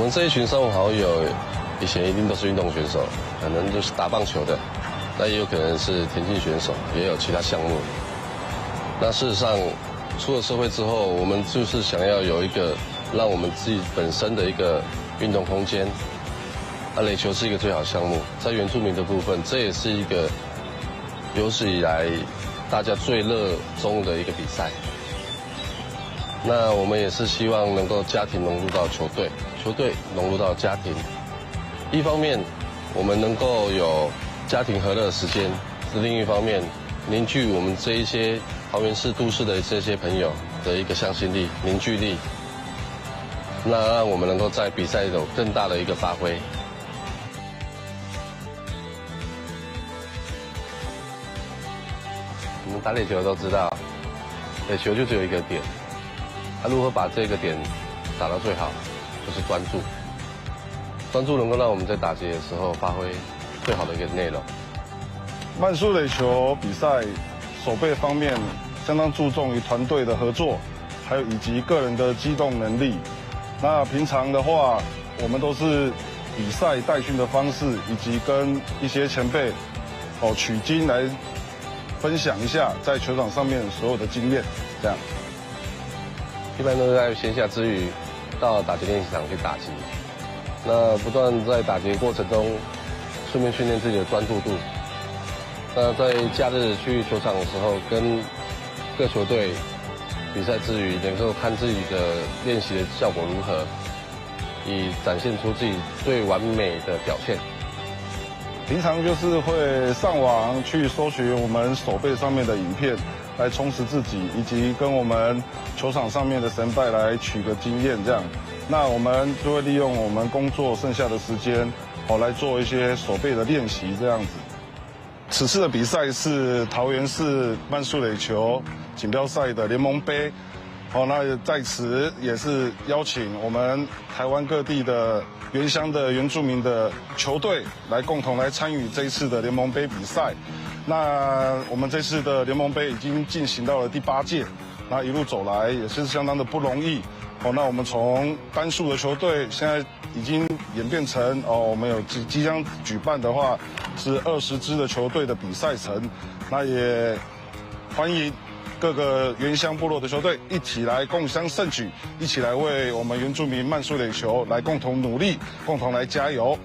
们这一群三五好友，以前一定都是运动选手，可能就是打棒球的，那也有可能是田径选手，也有其他项目。那事实上，出了社会之后，我们就是想要有一个让我们自己本身的一个运动空间。垒球是一个最好项目，在原住民的部分，这也是一个有史以来大家最热衷的一个比赛。那我们也是希望能够家庭融入到球队，球队融入到家庭。一方面，我们能够有家庭和乐的时间；是另一方面，凝聚我们这一些桃园市都市的这些朋友的一个向心力、凝聚力，那让我们能够在比赛有更大的一个发挥。我们打垒球都知道，垒球就只有一个点，如何把这个点打到最好，就是专注。专注能够让我们在打击的时候发挥最好的一个内容。慢速垒球比赛守备方面相当注重于团队的合作，还有以及个人的机动能力。那平常的话，我们都是比赛代训的方式，以及跟一些前辈取经来分享一下在球场上面所有的经验，这样。一般都是在闲暇之余到打击练习场去打击，那不断在打击过程中顺便训练自己的专注度。那在假日去球场的时候，跟各球队比赛之余，能够看自己的练习的效果如何，以展现出自己最完美的表现。平常就是会上网去搜寻我们手背上面的影片，来充实自己，以及跟我们球场上面的神拜来取个经验这样。那我们就会利用我们工作剩下的时间，来做一些手背的练习这样子。此次的比赛是桃园市慢速垒球锦标赛的联盟杯。那在此也是邀请我们台湾各地的原乡的原住民的球队来共同来参与这一次的联盟杯比赛。那我们这次的联盟杯已经进行到了第8届，那一路走来也是相当的不容易。那我们从单数的球队现在已经演变成我们有即将举办的话是20支的球队的比赛程，那也欢迎各个原乡部落的球队一起来共襄盛举，一起来为我们原住民慢速垒球来共同努力，共同来加油。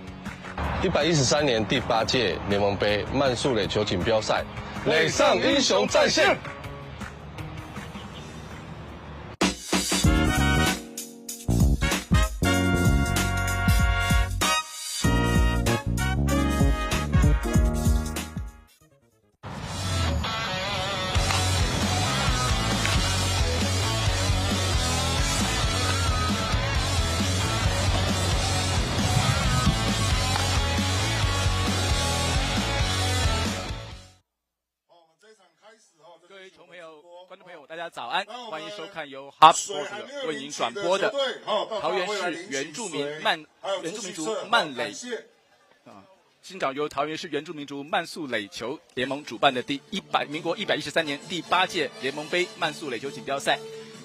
113年第8届联盟杯慢速垒球锦标赛，垒上英雄再现。各位球朋友、观众朋友，大家早安！欢迎收看由 HubSport 为您转播的桃园市原住民族慢垒新港由桃园市原住民族慢速垒球联盟主办的民国113年第8届联盟杯慢速垒球锦标赛。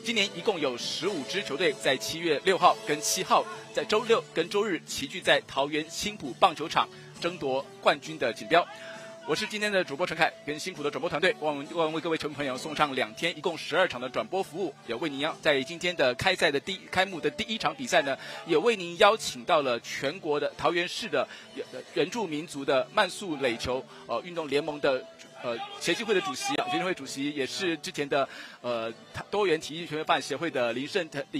今年一共有15支球队在7月6号跟7号，在周六跟周日齐聚在桃园青埔棒球场争夺冠军的锦标。我是今天的主播陈凯，跟辛苦的转播团队，望为各位球迷朋友送上2天一共12场的转播服务，也为您在今天的开幕的第1场比赛呢，也为您邀请到了全国的桃园市的原住民族的慢速垒球运动联盟的协进会的主席协进会主席也是之前的多元体育全会办协会的林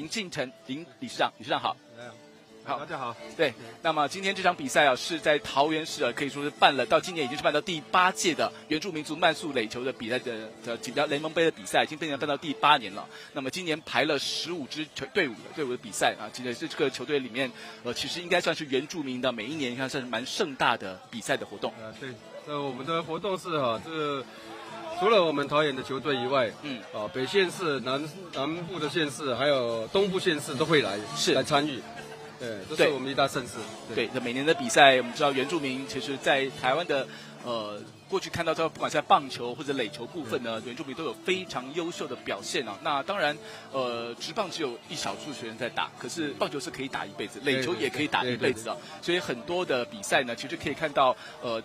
敬腾林理事长好。好，大家好。对，那么今天这场比赛是在桃园市可以说是到今年已经是办到第8届的原住民族慢速垒球的比赛的锦标联盟杯的比赛，已经办到第8年了。那么今年排了15支队伍的比赛今天是这个球队里面其实应该算是原住民的每一年应该算是蛮盛大的比赛的活动。对，我们的活动是除了我们桃园的球队以外，北县市、南部的县市还有东部县市都会来参与。对，这是我们一大盛事。对，每年的比赛，我们知道原住民其实在台湾的过去看到不管是在棒球或者垒球部分呢，原住民都有非常优秀的表现啊。那当然，职棒只有一少数学人在打，可是棒球是可以打一辈子，垒球也可以打一辈子啊。所以很多的比赛呢，其实可以看到，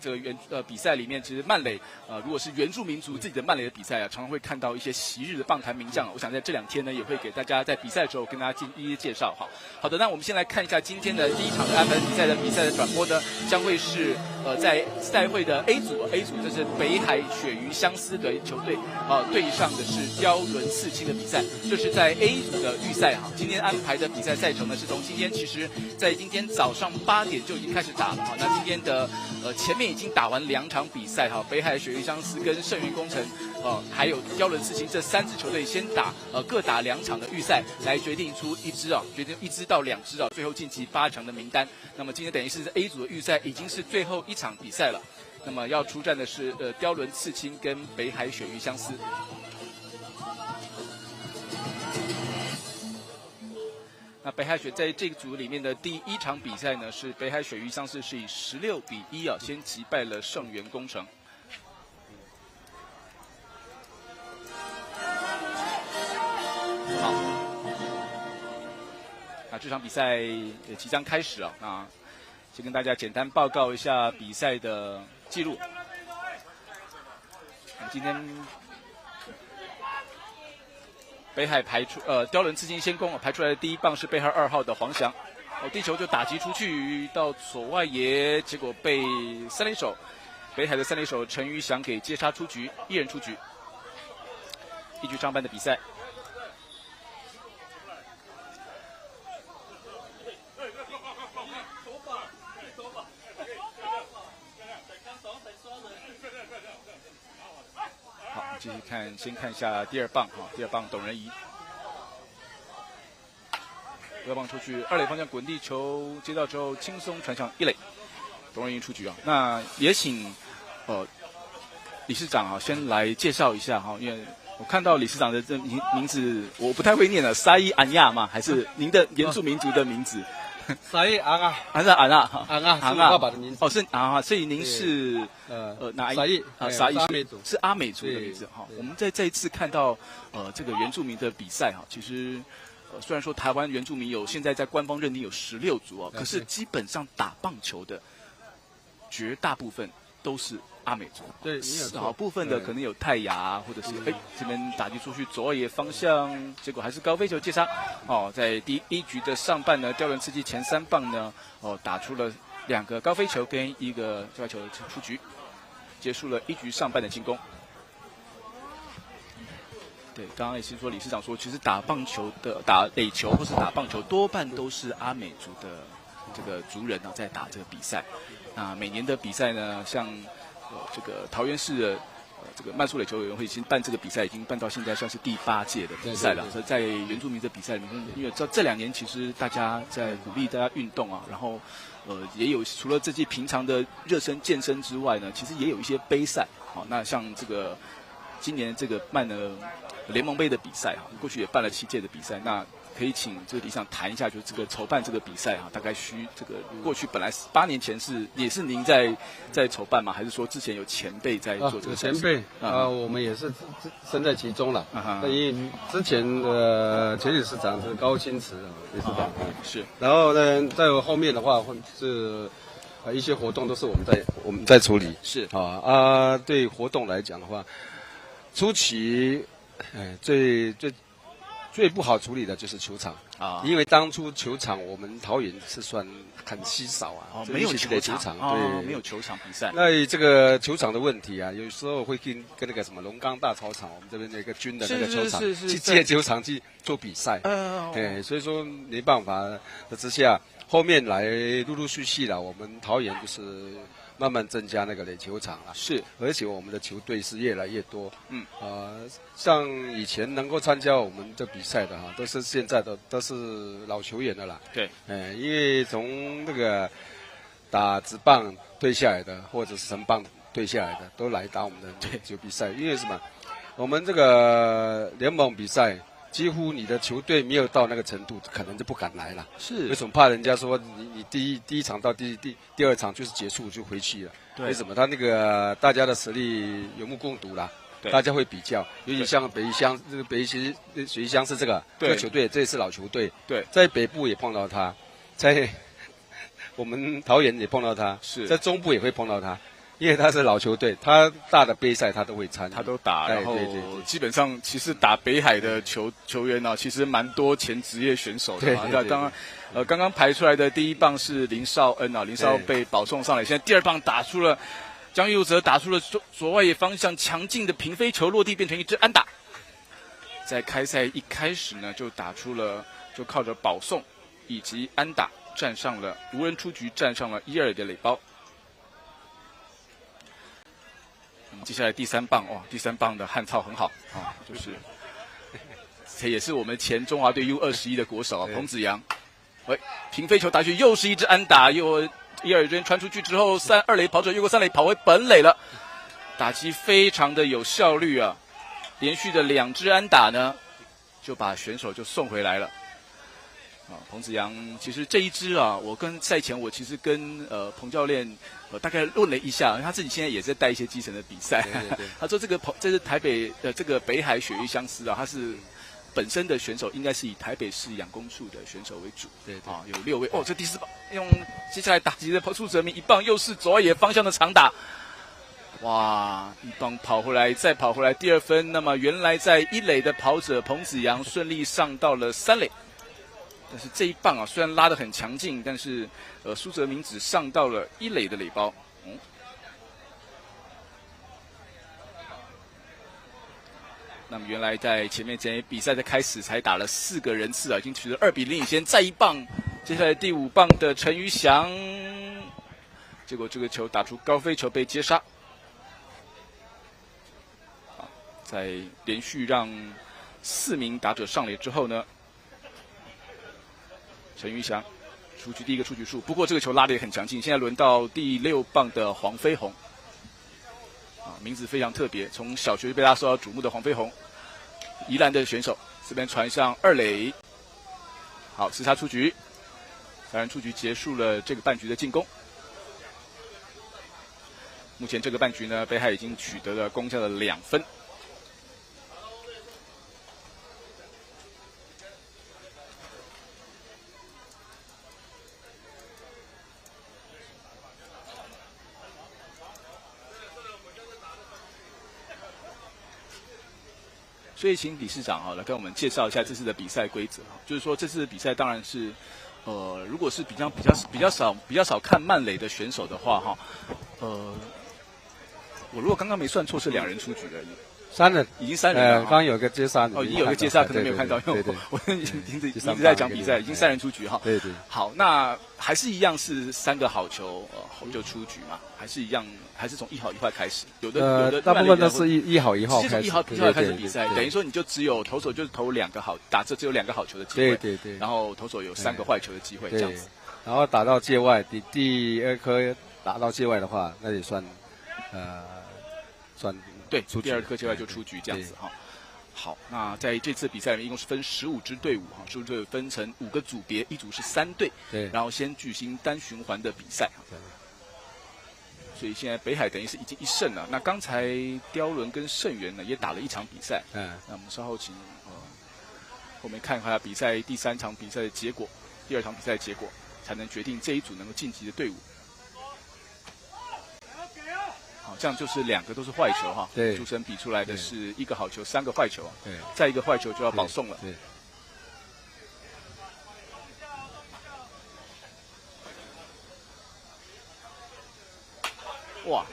这个比赛里面，其实慢垒，如果是原住民族自己的慢垒的比赛啊，常常会看到一些昔日的棒坛名将。我想在这2天呢，也会给大家在比赛的时候跟大家一一介绍哈。好的，那我们先来看一下今天的第一场的安排比赛的转播呢，将会是在赛会的 A 组这是北海鳕鱼相思的球队对上的是雕轮刺青的比赛，这是在 A 组的预赛哈。今天安排的比赛赛程呢，是从今天其实在今天早上8点就已经开始打了哈。那今天的前面已经打完2场比赛哈，北海鳕鱼相思跟盛源工程还有雕轮刺青这3支球队先各打2场的预赛，来决定出1支到2支最后晋级8强的名单。那么今天等于是 A 组的预赛已经是最后1场比赛了。那么要出战的是雕轮刺青跟北海鳕鱼相思。那北海在这个组里面的第1场比赛呢，是北海鳕鱼相思是以16-1先击败了盛源工程。好，那这场比赛也即将开始啊。那先跟大家简单报告一下比赛的记录。今天北海排出雕轮刺青先攻，排出来的第1棒是北海2号的黄翔，地球就打击出去到左外野，结果被3垒手北海的3垒手陈于翔给接杀出局，1人出局。1局上半的比赛。继续看，先看一下第2棒哈，第2棒董仁仪，第2棒出去2垒方向滚地球，接到之后轻松传向1垒，董仁仪出局啊。那也请理事长先来介绍一下哈，因为我看到理事长的这名字我不太会念了，沙伊安亚吗？还是您的原住民族的名字？沙伊安啊，还是安啊？安啊，是爸爸的名字。是啊，所以您是哪一？沙伊是阿美族的名字哈。我们在这一次看到这个原住民的比赛哈，其实虽然说台湾原住民现在在官方认定有16族哦，可是基本上打棒球的绝大部分都是阿美族，对，少部分的可能有泰雅，或者是这边打击出去左外野方向，结果还是高飞球接杀。在第1局的上半呢，雕轮刺青前3棒呢，打出了2个高飞球跟1个界外球出局，结束了1局上半的进攻。对，刚刚也是说理事长说，其实打垒球或是打棒球，多半都是阿美族的这个族人在打这个比赛。那每年的比赛呢，像这个桃园市的这个慢速垒球委员会已经办这个比赛，已经办到现在算是第8届的比赛了。所以在原住民的比赛里面，因为这2年其实大家在鼓励大家运动啊，然后也有除了这些平常的热身健身之外呢，其实也有一些杯赛。那像这个今年这个办的联盟杯的比赛过去也办了7届的比赛，那可以请这个理事长谈一下，就是这个筹办这个比赛大概这个过去本来8年前也是您在筹办吗？还是说之前有前辈在做这个赛事？前辈我们也是身在其中了。因为之前的前理事长是高清池理事长是，然后呢，在后面的话是一些活动都是我们在处理。是对活动来讲的话，初期最不好处理的就是球场因为当初球场我们桃园是算很稀少没有球场，对，没有球场比赛。那这个球场的问题有时候会跟那个什么龙岗大操场，我们这边那个军的那个球场去借球场去做比赛，所以说没办法的之下，后面来陆陆续续了，我们桃园就是慢慢增加那个垒球场了，是，而且我们的球队是越来越多，像以前能够参加我们的比赛的都是现在的都是老球员的啦，对，因为从那个打职棒退下来的，或者是成棒退下来的，都来打我们的球比赛，因为什么？我们这个联盟比赛几乎你的球队没有到那个程度，可能就不敢来了。是为什么？怕人家说你第一场到第二场就是结束就回去了。对，为什么？他那个大家的实力有目共睹啦。大家会比较，尤其像北一乡，这个北一水一乡是这个球队，这也是老球队。对，在北部也碰到他，在我们桃园也碰到他，在中部也会碰到他，因为他是老球队，他大的杯赛他都会参与，他都打。然后对基本上其实打北海的球员呢，其实蛮多前职业选手的嘛。那刚刚排出来的第一棒是林少恩啊，林少被保送上来，现在第二棒打出了。江佑哲打出了左外野方向强劲的平飞球，落地变成一支安打。在开赛一开始呢，就靠着保送以及安打站上了无人出局，站上了1-2的垒包。接下来第三棒，哇，第三棒的汉操很好啊，这也是我们前中华队 U21 的国手啊，彭子扬。平飞球打去，又是一支安打，又。1-2追传出去之后，2垒跑者越过3垒跑回本垒了，打击非常的有效率啊！连续的2支安打呢，就把选手就送回来了。彭子扬其实这一支啊，我跟赛前我其实跟彭教练大概论了一下，因为他自己现在也在带一些基层的比赛。对他说这是台北这个北海鳕鱼相思啊，他是。本身的选手应该是以台北市养工处的选手为主，对啊，有6位哦。这第4棒用接下来打击的苏哲明一棒又是左外野方向的长打，哇！一棒跑回来，再跑回来第2分。那么原来在1垒的跑者彭子扬顺利上到了3垒，但是这一棒啊虽然拉得很强劲，但是苏哲明只上到了1垒的垒包。那么原来在前面比赛的开始才打了4个人次啊，已经取得2-0领先。再一棒，接下来第5棒的陈于翔，结果这个球打出高飞球被接杀。在连续让4名打者上垒之后呢，陈于翔出局第1个出局数，不过这个球拉得也很强劲。现在轮到第6棒的黄飞鸿。名字非常特别，从小学就被大家受到瞩目的黄飞鸿，宜兰的选手，这边传上2垒，好，刺杀出局，3人出局结束了这个半局的进攻。目前这个半局呢，北海已经取得了攻下了2分。所以请理事长来跟我们介绍一下这次的比赛规则。就是说这次的比赛当然是，如果是比较少看慢垒的选手的话我如果刚刚没算错是2人出局而已。3人，已经3人了。刚刚有个接杀，已经有个接杀，可能没有看到，因为我一直在讲比赛，已经3人出局哈。对对。好，那还是一样是3个好球就出局嘛？还是一样，还是从1好1坏开始？有的大部分都是一好1号开始。1好1坏开始比赛，等于说你就只有投手就投2个好，打这只有2个好球的机会。对对。然后投手有3个坏球的机会，这样子。然后打到界外，第2颗打到界外的话，那也算算。对，第2颗界外就出局这样子哈。好，那在这次比赛里面，一共是分15支队伍哈，15支队伍分成5个组别，一组是3队，对，然后先举行单循环的比赛。所以现在北海等于是已经1胜了。那刚才刁伦跟盛元呢也打了1场比赛，那我们稍后请后面看一下比赛第3场比赛的结果，第2场比赛的结果，才能决定这一组能够晋级的队伍。好，这样就是2个都是坏球哈。对，主审比出来的是1个好球，3个坏球。对，再1个坏球就要保送了。对。哇，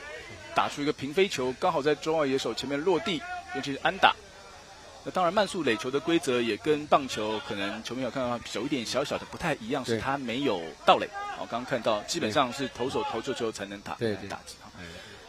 打出一个平飞球，刚好在中外野手前面落地，尤其是安打。那当然，慢速垒球的规则也跟棒球可能球迷有看到有一点小小的不太一样，是它没有盗垒。好，刚刚看到基本上是投手投球球才能打击。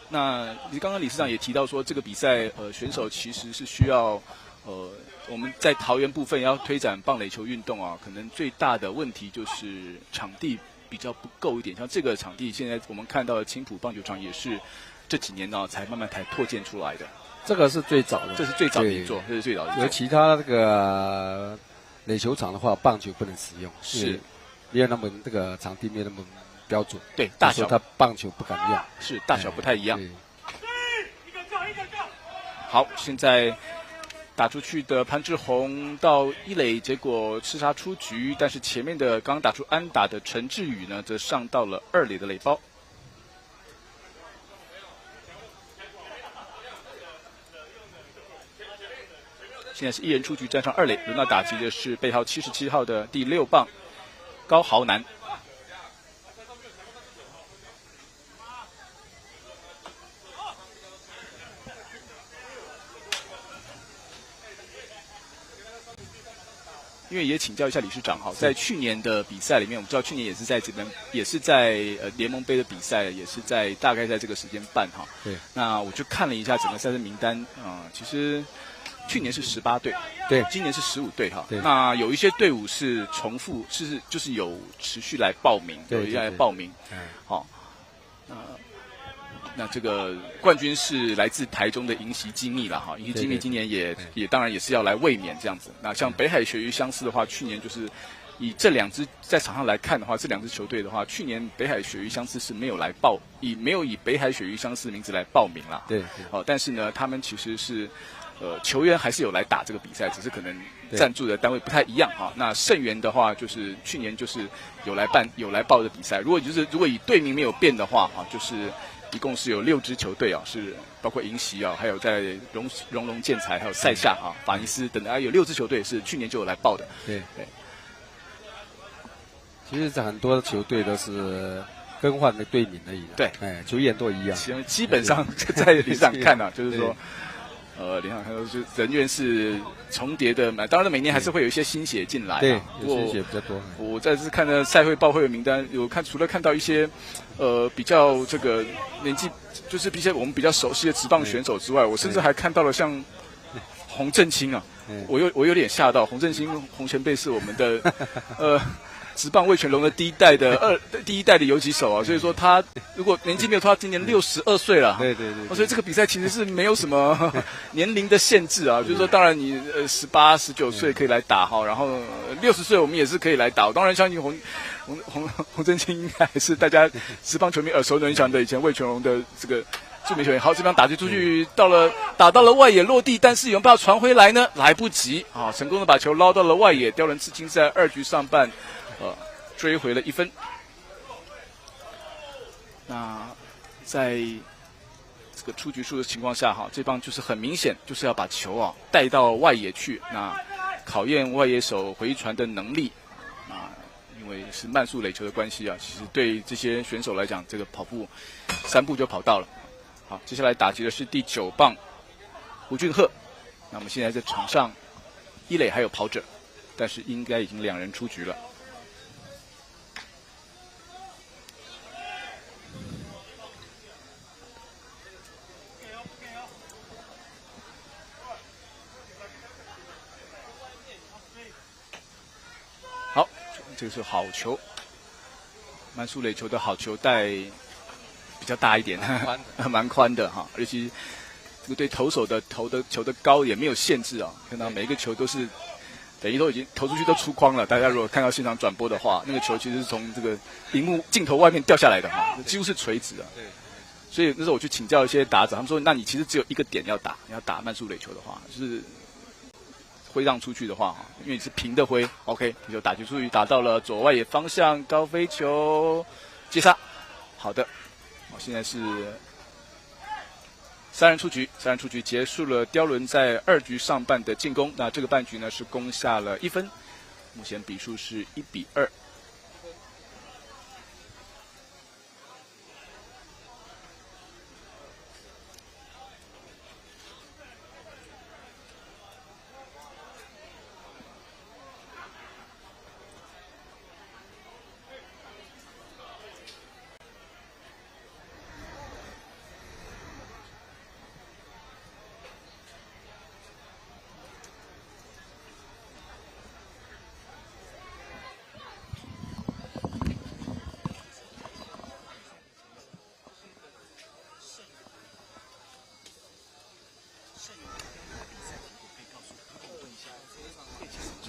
那刚刚理事长也提到说，这个比赛选手其实是需要我们在桃园部分要推展棒垒球运动啊，可能最大的问题就是场地比较不够一点。像这个场地，现在我们看到的青埔棒球场也是这几年呢才慢慢拓建出来的。这个是最早的，这是最早的一座，这是最早的一座。有其他这个垒球场的话，棒球不能使用，是没有那么这个场地没有那么标准，对，大小它棒球不敢用，是大小不太一样。好，现在打出去的潘志宏到一垒，结果吃杀出局，但是前面的刚打出安打的陈志宇呢，则上到了二垒的垒包。现在是一人出局，站上二垒，轮到打击的是背号77号的第6棒高豪南。因为也请教一下理事长哈，在去年的比赛里面，我们知道去年也是在这边，也是在联盟杯的比赛，也是在大概在这个时间办哈。对。那我就看了一下整个赛事名单其实去年是18队，对，今年是15队哈。对。那有一些队伍是重复，就是有持续来报名，有一些来报名。好。那这个冠军是来自台中的银席机密了哈，银席机密今年也当然也是要来卫冕这样子。那像北海鳕鱼相思的话，去年就是以这2支在场上来看的话，这2支球队的话，去年北海鳕鱼相思是没有来没有以北海鳕鱼相思的名字来报名啦。对。但是呢，他们其实是球员还是有来打这个比赛，只是可能赞助的单位不太一样哈。那盛源的话，就是去年就是有来报的比赛。如果以队名没有变的话哈，就是一共是有6支球队是包括银席还有在荣隆建材还有塞夏法尼斯等等有6支球队是去年就有来报的。对。其实很多球队都是更换的队名而已。对。球员都一样。基本上在理事长看就是说。理事长看到就人员是重叠的，当然每年还是会有一些新血进来。对，有新血比较多。我这次看的赛会报会的名单，除了看到一些比较这个年纪就是一些我们比较熟悉的职棒选手之外，我甚至还看到了像洪振清我有点吓到。洪振清洪前辈是我们的职棒味全龙的第一代的游击手所以说他如果年纪没有他今年62岁了。对。所以这个比赛其实是没有什么年龄的限制就是说当然你18、19岁可以来打然后60岁我们也是可以来打。我当然相信洪振清应该还是大家职棒球迷耳熟能详的以前味全龙的这个著名球员。好，这边打击出去打到了外野落地，但是有没有办法传回来呢？来不及成功的把球捞到了外野。刁人刺青在2局上半追回了1分。那在这个出局数的情况下这棒就是很明显就是要把球带到外野去，那考验外野手回传的能力。因为是慢速垒球的关系其实对这些选手来讲，这个跑步3步就跑到了。好，接下来打击的是第9棒胡俊赫。那我们现在在场上一垒还有跑者，但是应该已经2人出局了。好，这个是好球，慢速垒球的好球带比较大一点，蛮宽的而且这个对投手的球的高也没有限制看到每一个球都是等于都已经投出去都出框了。大家如果看到现场转播的话，那个球其实是从这个荧幕镜头外面掉下来的几乎是垂直的。对。所以那时候我去请教一些打者，他们说，那你其实只有一个点要打，你要打慢速垒球的话，就是挥让出去的话因为你是平的挥 ，OK， 你就打球出去，打到了左外野方向，高飞球接杀，好的，现在是3人出局，结束了刁伦在2局上半的进攻。那这个半局呢是攻下了1分，目前比数是1-2。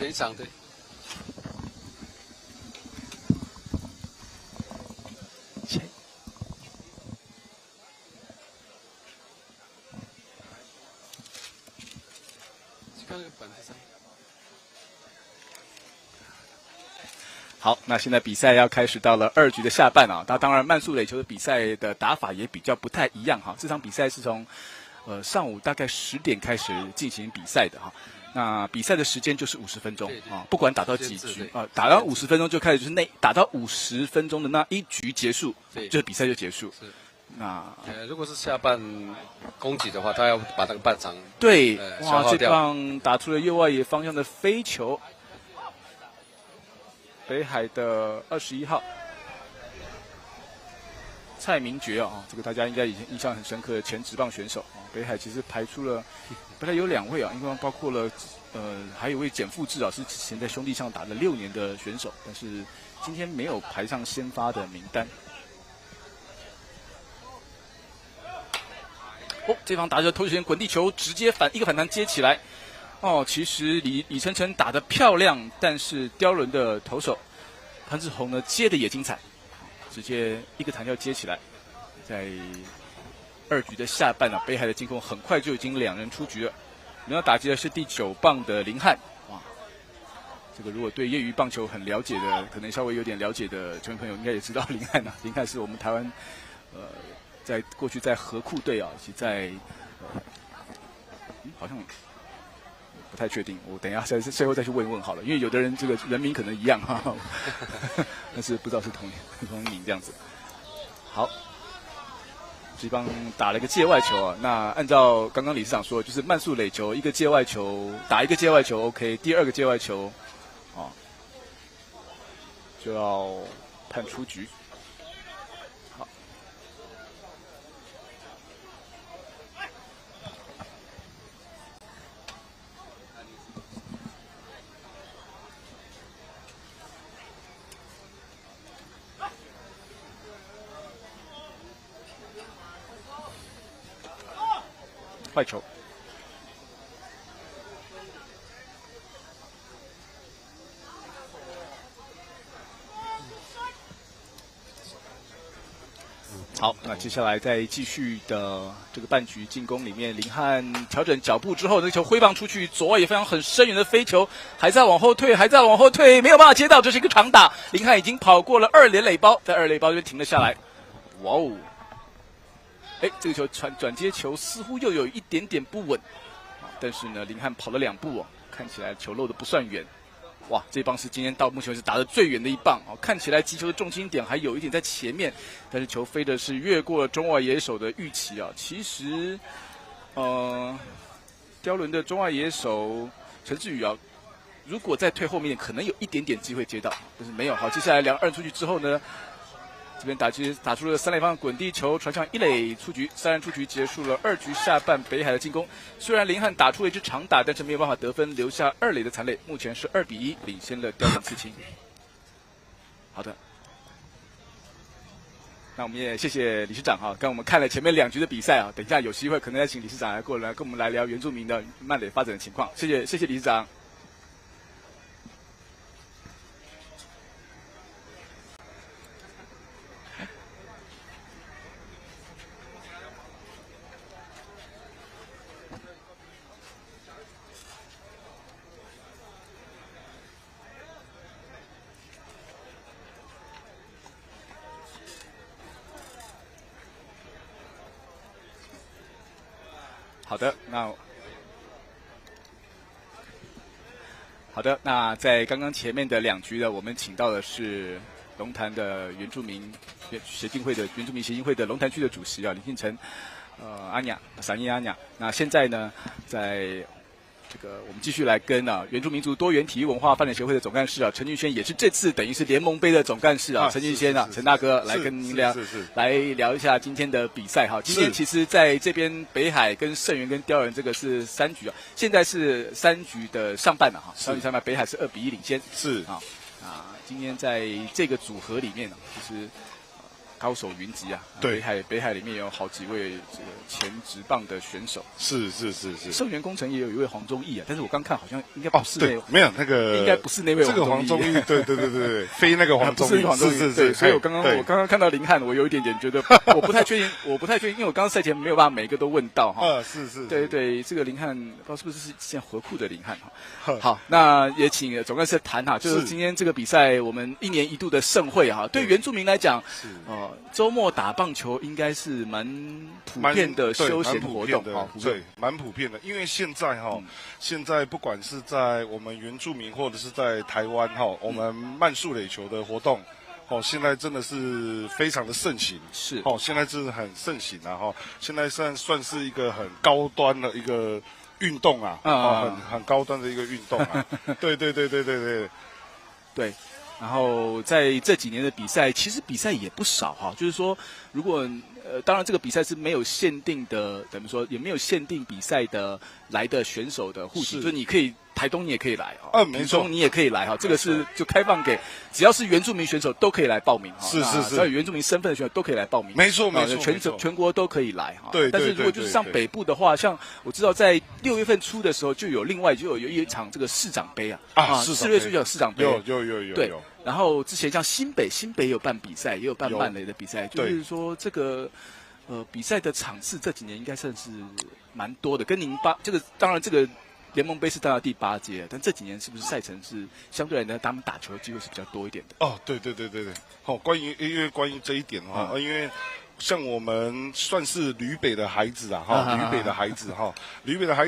非常的。好，那现在比赛要开始到了2局的下半啊。那当然，慢速垒球的比赛的打法也比较不太一样哈。这场比赛是从上午大概10点开始进行比赛的哈。那比赛的时间就是50分钟啊，不管打到几局啊，打到50分钟就开始，就是打到50分钟的那一局结束，就是比赛就结束。那如果是下半攻击的话，他要把那个半场对，哇，这棒打出了右外野方向的飞球。北海的21号蔡明觉啊，这个大家应该以前印象很深刻的前职棒选手啊。北海其实排出了，本来有2位啊，因为包括了还有一位简富志啊，是之前在兄弟上打了6年的选手，但是今天没有排上先发的名单。哦，这方打着投球前滚地球，直接一个反弹接起来。哦，其实李晨晨打得漂亮，但是刁伦的投手潘志宏呢接的也精彩，直接一个弹跳接起来，在2局的下半啊，北海的进攻很快就已经2人出局了。然后打击的是第9棒的林汉，哇，这个如果对业余棒球很了解的，可能稍微有点了解的球迷朋友应该也知道林汉啊，林汉是我们台湾在过去在河库队啊，以及在好像。不太确定，我等一下最后再去问一问好了，因为有的人这个人名可能一样哈，但是不知道是同一名这样子。好，这帮打了一个界外球啊，那按照刚刚理事长说，就是慢速垒球，一个界外球打一个界外球 OK， 第2个界外球啊就要判出局。好。坏球，好，那接下来在继续的这个半局进攻里面，林汉调整脚步之后，那个球挥棒出去，左外也非常很深远的飞球，还在往后退，没有办法接到，这是一个长打。林汉已经跑过了2垒垒包，在2垒包这边停了下来。哇哦！哎，这个球转接球似乎又有一点点不稳，但是呢，林汉跑了2步哦，看起来球漏的不算远。哇，这棒是今天到目前为止打得最远的一棒哦，看起来击球的重心点还有一点在前面，但是球飞的是越过了中外野手的预期啊。其实，刁伦的中外野手陈志宇啊，如果再退后面一点，可能有一点点机会接到，但是没有。好，接下来2-2出去之后呢？这边打出了3垒方滚地球，传向1垒出局，3人出局，结束了2局下半北海的进攻。虽然林汉打出了一支长打，但是没有办法得分，留下2垒的残垒。目前是2-1领先了刁伦刺青。好的，那我们也谢谢理事长哈，跟我们看了前面2局的比赛啊。等一下有机会可能再请理事长过来跟我们来聊原住民的慢垒发展的情况。谢谢理事长。好的，那在刚刚前面的2局呢，我们请到的是龙潭的原住民协进会的龙潭区的主席啊，林信成，散叶阿雅。那现在呢，在这个我们继续来跟原住民族多元体育文化发展协会的总干事陈俊轩，也是这次等于是联盟杯的总干事陈俊轩陈大哥来跟您来聊一下今天的比赛哈。今天其实在这边北海跟盛元跟刁人这个是3局啊，现在是3局的上半了哈，3局上半北海是2-1领先。是今天在这个组合里面呢，就是高手云集啊。对，北海里面有好几位这个前职棒的选手。是。盛源工程也有一位黄宗义啊，但是我刚看好像应该不是对，没有那个，应该不是那位这个黄宗义，对，非那个黄宗义，是，对，所以我刚刚看到林汉，我有一点点觉得我不太确定，因为我刚刚赛前没有办法每个都问到哈。是，对，这个林汉不知道是不是现在合库的林汉哈。好，那也请总干事谈哈，就是今天这个比赛我们1年1度的盛会哈，对原住民来讲，周末打棒球应该是蛮普遍的休闲活动啊，对，蛮普遍的。因为现在不管是在我们原住民或者是在台湾我们慢速垒球的活动，现在真的是非常的盛行。是，现在真的很盛行啊现在算是一个很高端的一个运动啊，很高端的一个运动啊。对。然后在这几年的比赛，其实比赛也不少哈。就是说，如果当然这个比赛是没有限定的，等于说也没有限定比赛的来的选手的户籍，就是你可以台东你也可以来哈，没错，你也可以来哈。这个是就开放给只要是原住民选手都可以来报名哈。是，只要有原住民身份的选手都可以来报名。没错，全国都可以来哈。对。但是如果就是像北部的话，像我知道在6月份初的时候就有一场这个市长杯啊，4月初就有市长杯。有。对。然后之前像新北也有办比赛，也有办慢垒的比赛，就是说这个比赛的场次这几年应该算是蛮多的。跟当然这个联盟杯是到第8届，但这几年是不是赛程是相对来讲他们打球的机会是比较多一点的？对。关于这一点因为像我们算是旅北的孩子旅北的孩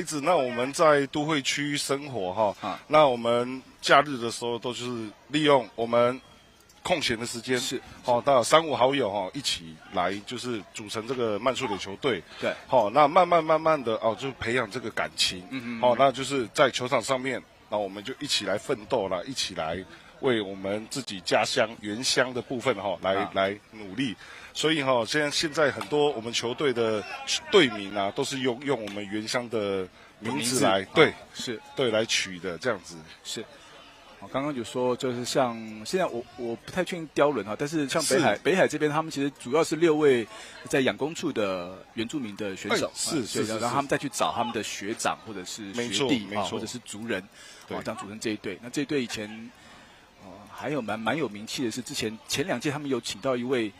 子，那我们在都会区生活那我们假日的时候都是利用我们空闲的时间到3、5好友一起来，就是组成这个慢速垒球队。对，那慢慢的就培养这个感情。那就是在球场上面，那我们就一起来奋斗啦，一起来为我们自己家乡原乡的部分来努力。所以现在很多我们球队的队名啊，都是用我们原乡的名字来来取的这样子。是。我刚刚就说，就是像现在我不太确定雕轮但是像北海这边，他们其实主要是6位在养工处的原住民的选手，是，然后他们再去找他们的学长或者是学弟或者是族人，这样组成这一队。那这一队以前还有蛮有名气的是，前2届他们有请到一位。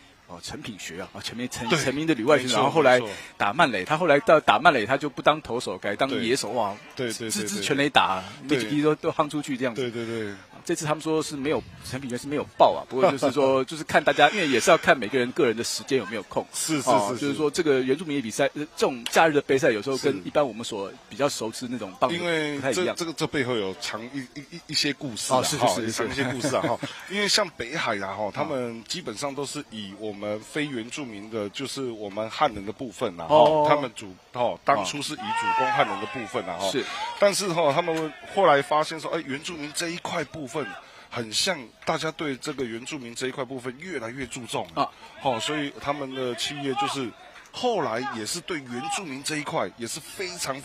陈品学成名的旅外选手，然后后来打慢垒，他后来到打慢垒，他就不当投手，改当野手哇，对，支全垒打，每几滴都夯出去这样子。对。这次他们说是没有陈品学是没有报啊，不过就是说就是看大家，因为也是要看每个人个人的时间有没有空。是，就是说这个原住民的比赛，这种假日的杯赛，有时候跟一般我们所比较熟知那种棒球不太一样。这背后有藏一些故事是藏一些故事因为像北海他们基本上都是以我们非原住民的，就是我们汉人的部分他们当初是以主攻汉人的部分是，但是他们后来发现说，原住民这一块部分。很像大家对这个原住民这一块部分越来越注重所以他们的企业就是后来也是对原住民这一块也是非常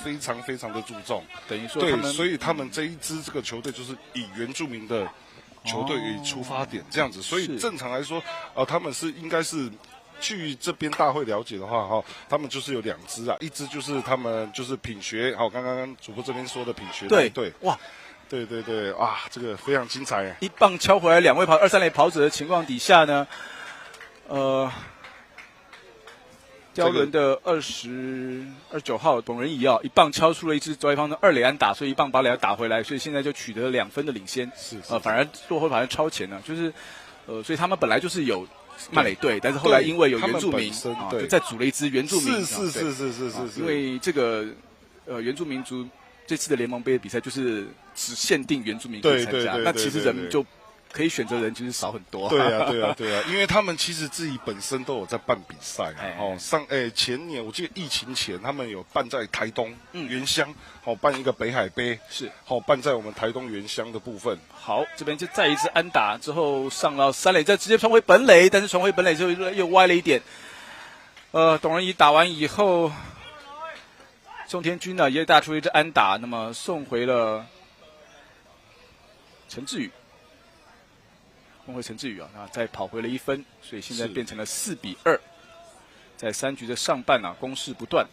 的注重，等于说所以他们这一支这个球队就是以原住民的球队为出发点这样子，所以正常来说他们是应该是。据这边大会了解的话他们就是有2支一支就是他们就是品学刚刚主播这边说的品学对哇。对这个非常精彩。一棒敲回来，2位2、3垒跑者的情况底下呢，雕轮的29号董仁仪一棒敲出了一支左外方的2垒安打，所以一棒把垒打回来，所以现在就取得了2分的领先。反而落后，反而超前了，就是所以他们本来就是有慢垒队，但是后来因为有原住民就再组了一支原住民。是，因为这个原住民族。这次的联盟杯的比赛就是只限定原住民可以参加，那其实人就可以选择人就是少很多。对啊，因为他们其实自己本身都有在办比赛前年我记得疫情前他们有办在台东原乡办一个北海杯，是办在我们台东原乡的部分。好，这边就再一次安打之后上到3垒，再直接传回本垒，但是传回本垒之后又歪了一点。董仁仪打完以后。宋天军呢也打出一支安打，那么送回了陈志宇。恭贺陈志宇啊，那再跑回了1分，所以现在变成了4-2。在3局的上半啊，攻势不断。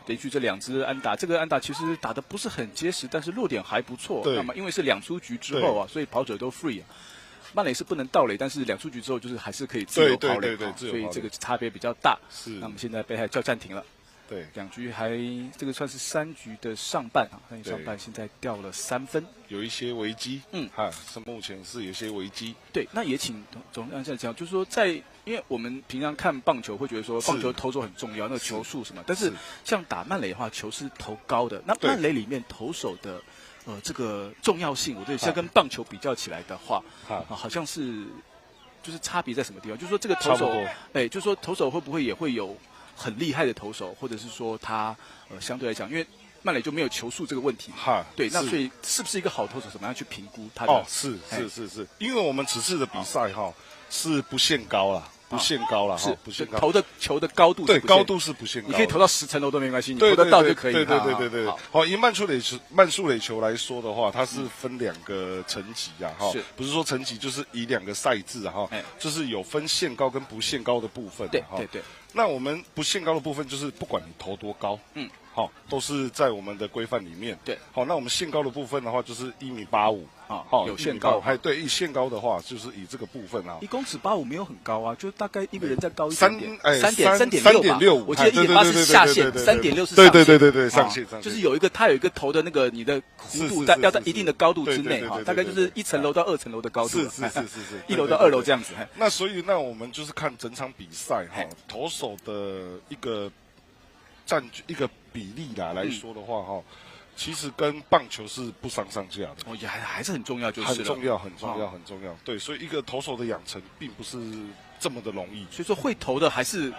连续这2支安打，这个安打其实打得不是很结实，但是落点还不错。那么因为是2出局之后啊，所以跑者都 free 啊。慢垒是不能盗垒，但是2出局之后就是还是可以自由跑垒，所以这个差别比较大。是。那么现在北海叫暂停了。对，2局这个算是3局的上半啊，3局上半现在掉了3分，有一些危机。是目前是有一些危机。对，那也请总这样讲，就是说因为我们平常看棒球会觉得说棒球投手很重要，那个球速什么，但是像打慢垒的话，球是投高的，那慢垒里面投手的这个重要性，我觉得像跟棒球比较起来的话，好像是就是差别在什么地方？就是说这个投手，就是说投手会不会也会有很厉害的投手，或者是说他相对来讲，因为慢垒就没有球速这个问题，对，那所以是不是一个好投手，怎么样去评估他的？是，因为我们此次的比赛是不限高啦。不限高了，是不限高。投的球的高度对，高度是不限高，你可以投到10层楼都没关系，你投得到就可以。对。好，以慢速垒球来说的话，它是分2个层级啊，不是说层级，就是以2个赛制啊，就是有分限高跟不限高的部分。对。那我们不限高的部分，就是不管你投多高，都是在我们的规范里面。对。好，那我们限高的部分的话，就是1.85米。有限高，对，以限高的话，就是以这个部分啊，1公尺85没有很高啊，就大概一个人再高一点点，3.6，我记得1.8是下限，3.6是上限，对，上限，就是它有一个头的那个你的弧度要在一定的高度之内哈，大概就是1层楼到2层楼的高度，是，1楼到2楼这样子。那所以我们就是看整场比赛投手的一个占据一个比例来说的话其实跟棒球是不相上下的，也还是很重要，就是很重要。对，所以一个投手的养成并不是这么的容易。所以说会投的还是，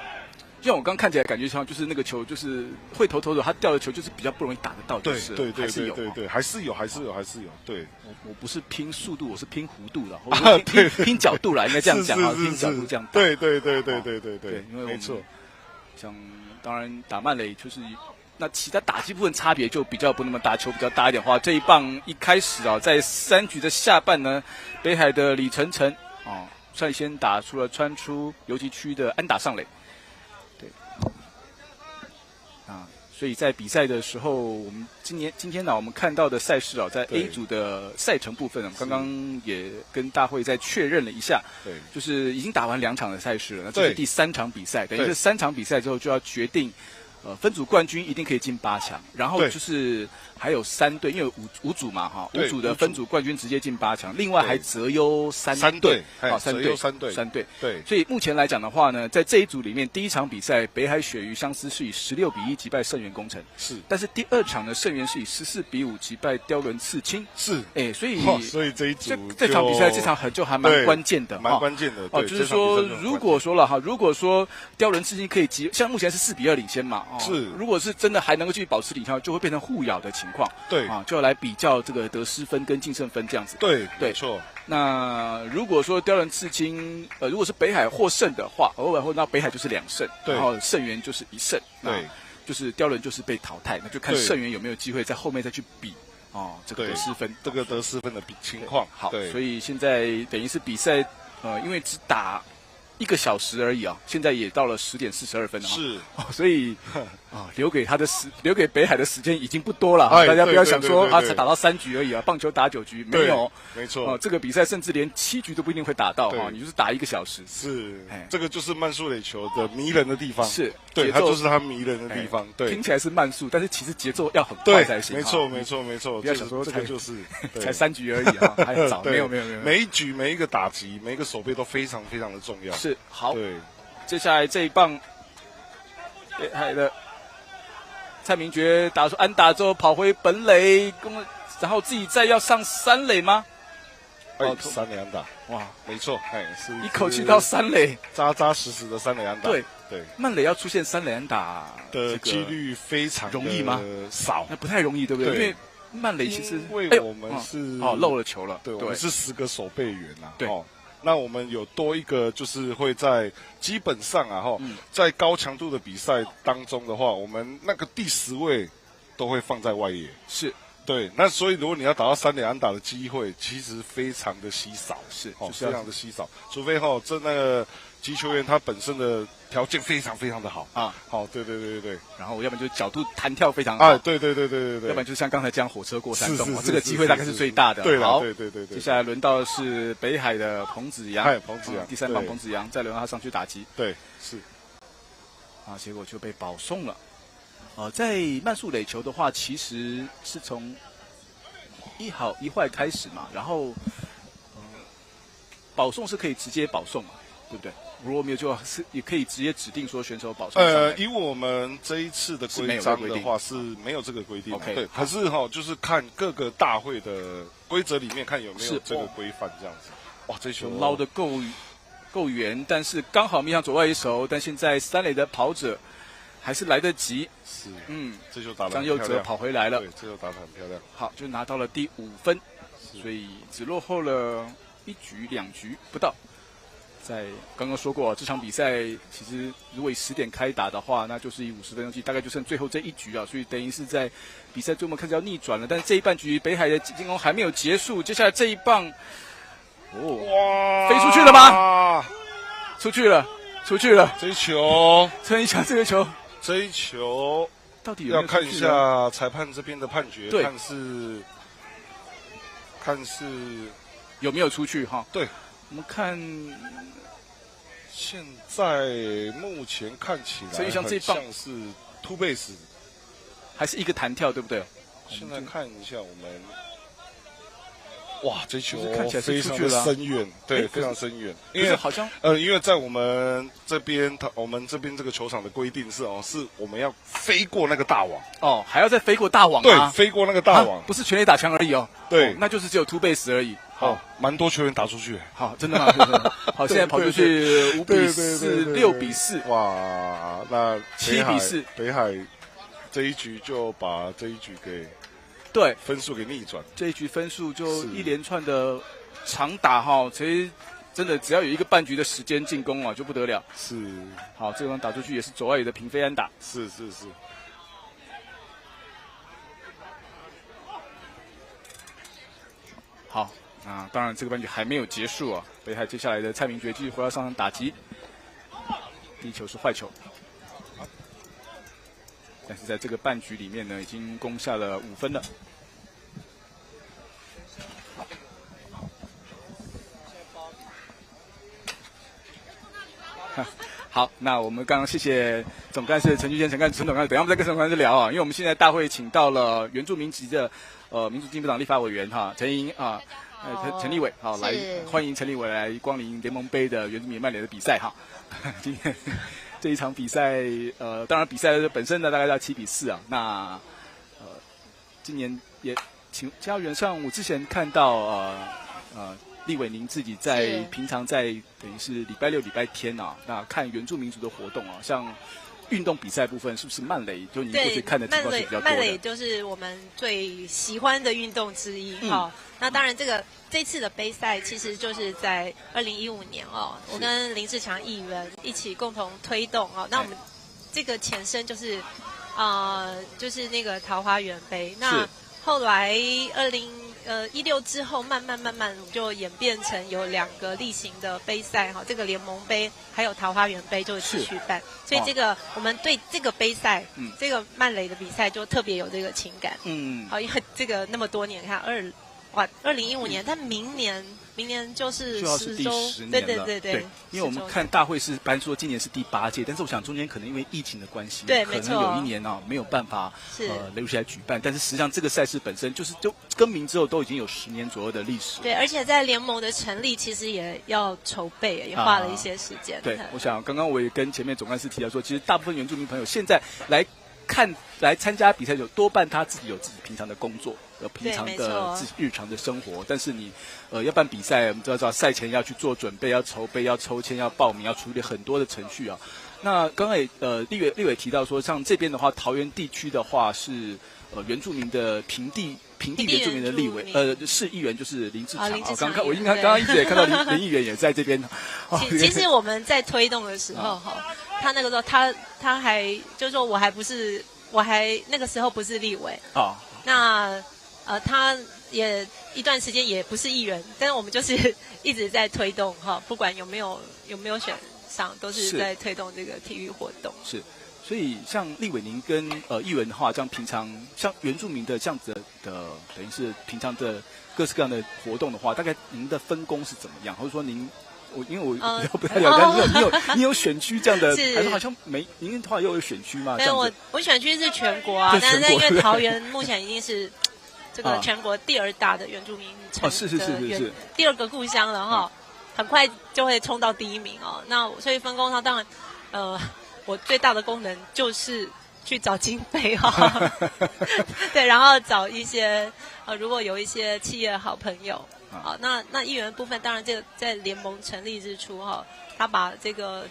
像我刚看起来感觉像就是那个球就是会投手他掉的球就是比较不容易打得到，就是。对，还是有。对，我不是拼速度，我是拼弧度了，拼角度啦，应该这样讲啊，拼角度这样打。对，因为没错。像当然打慢垒就是。那其他打击部分差别就比较不那么大，球比较大一点的话，这一棒一开始在3局的下半呢，北海的李晨晨率先打出了穿出游击区的安打上垒，对，所以在比赛的时候，我们今天呢，我们看到的赛事在 A 组的赛程部分，我们刚刚也跟大会再确认了一下，对，就是已经打完2场的赛事了，那这是第3场比赛，等于是3场比赛之后就要决定。分组冠军一定可以进8强，然后就是还有3队，因为五组嘛5组的分组冠军直接进8强，另外还择优3队，3队，对。所以目前来讲的话呢，在这一组里面，第1场比赛北海鳕鱼相思是以16-1击败圣元工程，是，但是第2场呢，圣元是以14-5击败雕轮刺青，是，所以这一组这场比赛就还蛮关键的，蛮关键的，就是说如果说雕轮刺青可以像目前是4-2领先嘛。是，如果是真的还能够继续保持领先，就会变成互咬的情况。对就要来比较这个得失分跟净胜分这样子。对，没错。那如果说雕人刺青，如果是北海获胜的话，那北海就是2胜，然后圣元就是1胜，对，就是雕人就是被淘汰，那就看圣元有没有机会在后面再去比这个得失分，这个得失分的情况。好，所以现在等于是比赛，因为只打1个小时而已现在也到了10点42分了是，所以留给北海的时间已经不多了大家不要想说才打到3局而已棒球打9局没有，没错这个比赛甚至连7局都不一定会打到你就是打1个小时，是，这个就是慢速垒球的迷人的地方，是，对，它就是它迷人的地方，对，听起来是慢速，但是其实节奏要很快才行，没错，不要想说这个就是才3局而已还早，没有，每一局每一个打击每一个守备都非常非常的重要，是，好，对，接下来这一棒北海的蔡明觉打出安打之后跑回本垒，然后自己再要上3垒吗？3垒安打，哇，没错，是一口气到3垒，扎扎实实的3垒安打，对，慢垒要出现3垒安打的几率非常容易吗？少，那不太容易，对不对？因为慢垒其实因为我们是漏了球了，对，我们是10个守备员对。那我们有多一个，就是会在基本上在高强度的比赛当中的话，我们那个第10位都会放在外野。是，对，那所以如果你要打到3垒安打的机会，其实非常的稀少，是非常的稀少，除非那个击球员他本身的条件非常非常的好啊，好，对，然后要不然就是角度弹跳非常好，对，要不然就是像刚才这样火车过山洞，这个机会大概是最大的。对，好，对，接下来轮到是北海的彭子扬，第3棒彭子扬，再轮到他上去打击，对，是，结果就被保送了。在慢速垒球的话，其实是从一好一坏开始嘛，然后保送是可以直接保送嘛，对不对？如果没有就是也可以直接指定说选手保送。以我们这一次的规章的话是没有这个规定的，对。可是就是看各个大会的规则里面看有没有这个规范这样子。哇，这球捞得够远，但是刚好面向左外野手，但现在3垒的跑者还是来得及。是，这球打得张佑哲跑回来了，对，这球打得很漂亮。好，就拿到了第5分，所以只落后了1局2局不到。在刚刚说过，这场比赛其实如果以10点开打的话，那就是以50分钟计，大概就剩最后这1局啊，所以等于是在比赛最后开始要逆转了。但是这一半局北海的进攻还没有结束，接下来这一棒，哇，飞出去了吗？出去了。这一球，陈一翔这一球到底有没有要看一下裁判这边的判决，看是有没有出去哈？对，我们看。现在目前看起来很像是 two base， 还是一个弹跳，对不对？现在看一下我们，哇，这球看起来非常的深远，对，非常深远。因为好像因为在我们这边这个球场的规定是我们要飞过那个大网还要再飞过大网对，飞过那个大网，不是全垒打墙而已对，那就是只有 two base 而已。好，蛮多球员打出去。好，真的吗？好，现在跑出去5比4、6比4，哇，那7比4，北海这一局就把这一局给分数给逆转。这一局分数就一连串的长打其实真的只要有一个半局的时间进攻就不得了。是，好，这个打出去也是左外野的平飞安打。是。好。当然，这个半局还没有结束北海接下来的蔡明珏继续回到上场打击，第一球是坏球，但是在这个半局里面呢，已经攻下了5分了。好，那我们刚刚谢谢总干事陈俊宪陈总干事，等一下我们再跟陈总干事聊因为我们现在大会请到了原住民籍的民主进步党立法委员陈英陈立伟，好，来欢迎陈立伟来光临联盟杯的原住民慢垒的比赛今天这一场比赛，当然比赛本身呢大概到7比4那今年也请家园上，我之前看到立伟您自己在平常在等于是礼拜6、礼拜天那看原住民族的活动像运动比赛部分是不是慢垒？就你过去看的情况是比较多的。慢垒就是我们最喜欢的运动之一那当然这次的杯赛其实就是在2015年我跟林志强议员一起共同推动那我们这个前身就是就是那个桃花源杯。那后来2016之后，慢慢就演变成有2个例行的杯赛这个联盟杯还有桃花源杯就持续办，所以我们对这个杯赛，这个慢垒的比赛就特别有这个情感。因为这个那么多年，看2015年，但明年就是10周，10年了。对，因为我们看大会是颁说今年是第8届，但是我想中间可能因为疫情的关系，对，可能有1年没有办法留下来举办。但是实际上这个赛事本身就更名之后都已经有10年左右的历史。对，而且在联盟的成立其实也要筹备，也花了一些时间。对，我想刚刚我也跟前面总干事提到说，其实大部分原住民朋友现在来参加比赛，就多半他自己有自己平常的工作，平常的自己日常的生活。但是你要办比赛，我们知道赛前要去做准备，要筹备，要抽签，要报名，要处理很多的程序那刚刚也立委提到说，像这边的话，桃园地区的话是原住民的平地原住民的立委市议员就是林志强。我刚刚一直也看到林议员也在这边。其实我们在推动的时候他那个时候他还就是说我还那个时候不是立委那他也一段时间也不是艺人，但是我们就是一直在推动哈，不管有没有选上，都是在推动这个体育活动。是。所以像立委您跟议员的话，这样平常像原住民的这样子的，等于是平常的各式各样的活动的话，大概您的分工是怎么样？或者说您，因为我不太了解，你有选区这样的，还是好像没？您的话又有选区吗？对，我选区是全国啊，但是因为桃园目前已经是这个全国第2大的原住民城，是第2个故乡了哈，很快就会冲到第1名哦。那所以分工上当然我最大的功能就是去找经费哈，对，然后找一些如果有一些企业好朋友，好，那议员部分当然这个在联盟成立之初哈，他把整个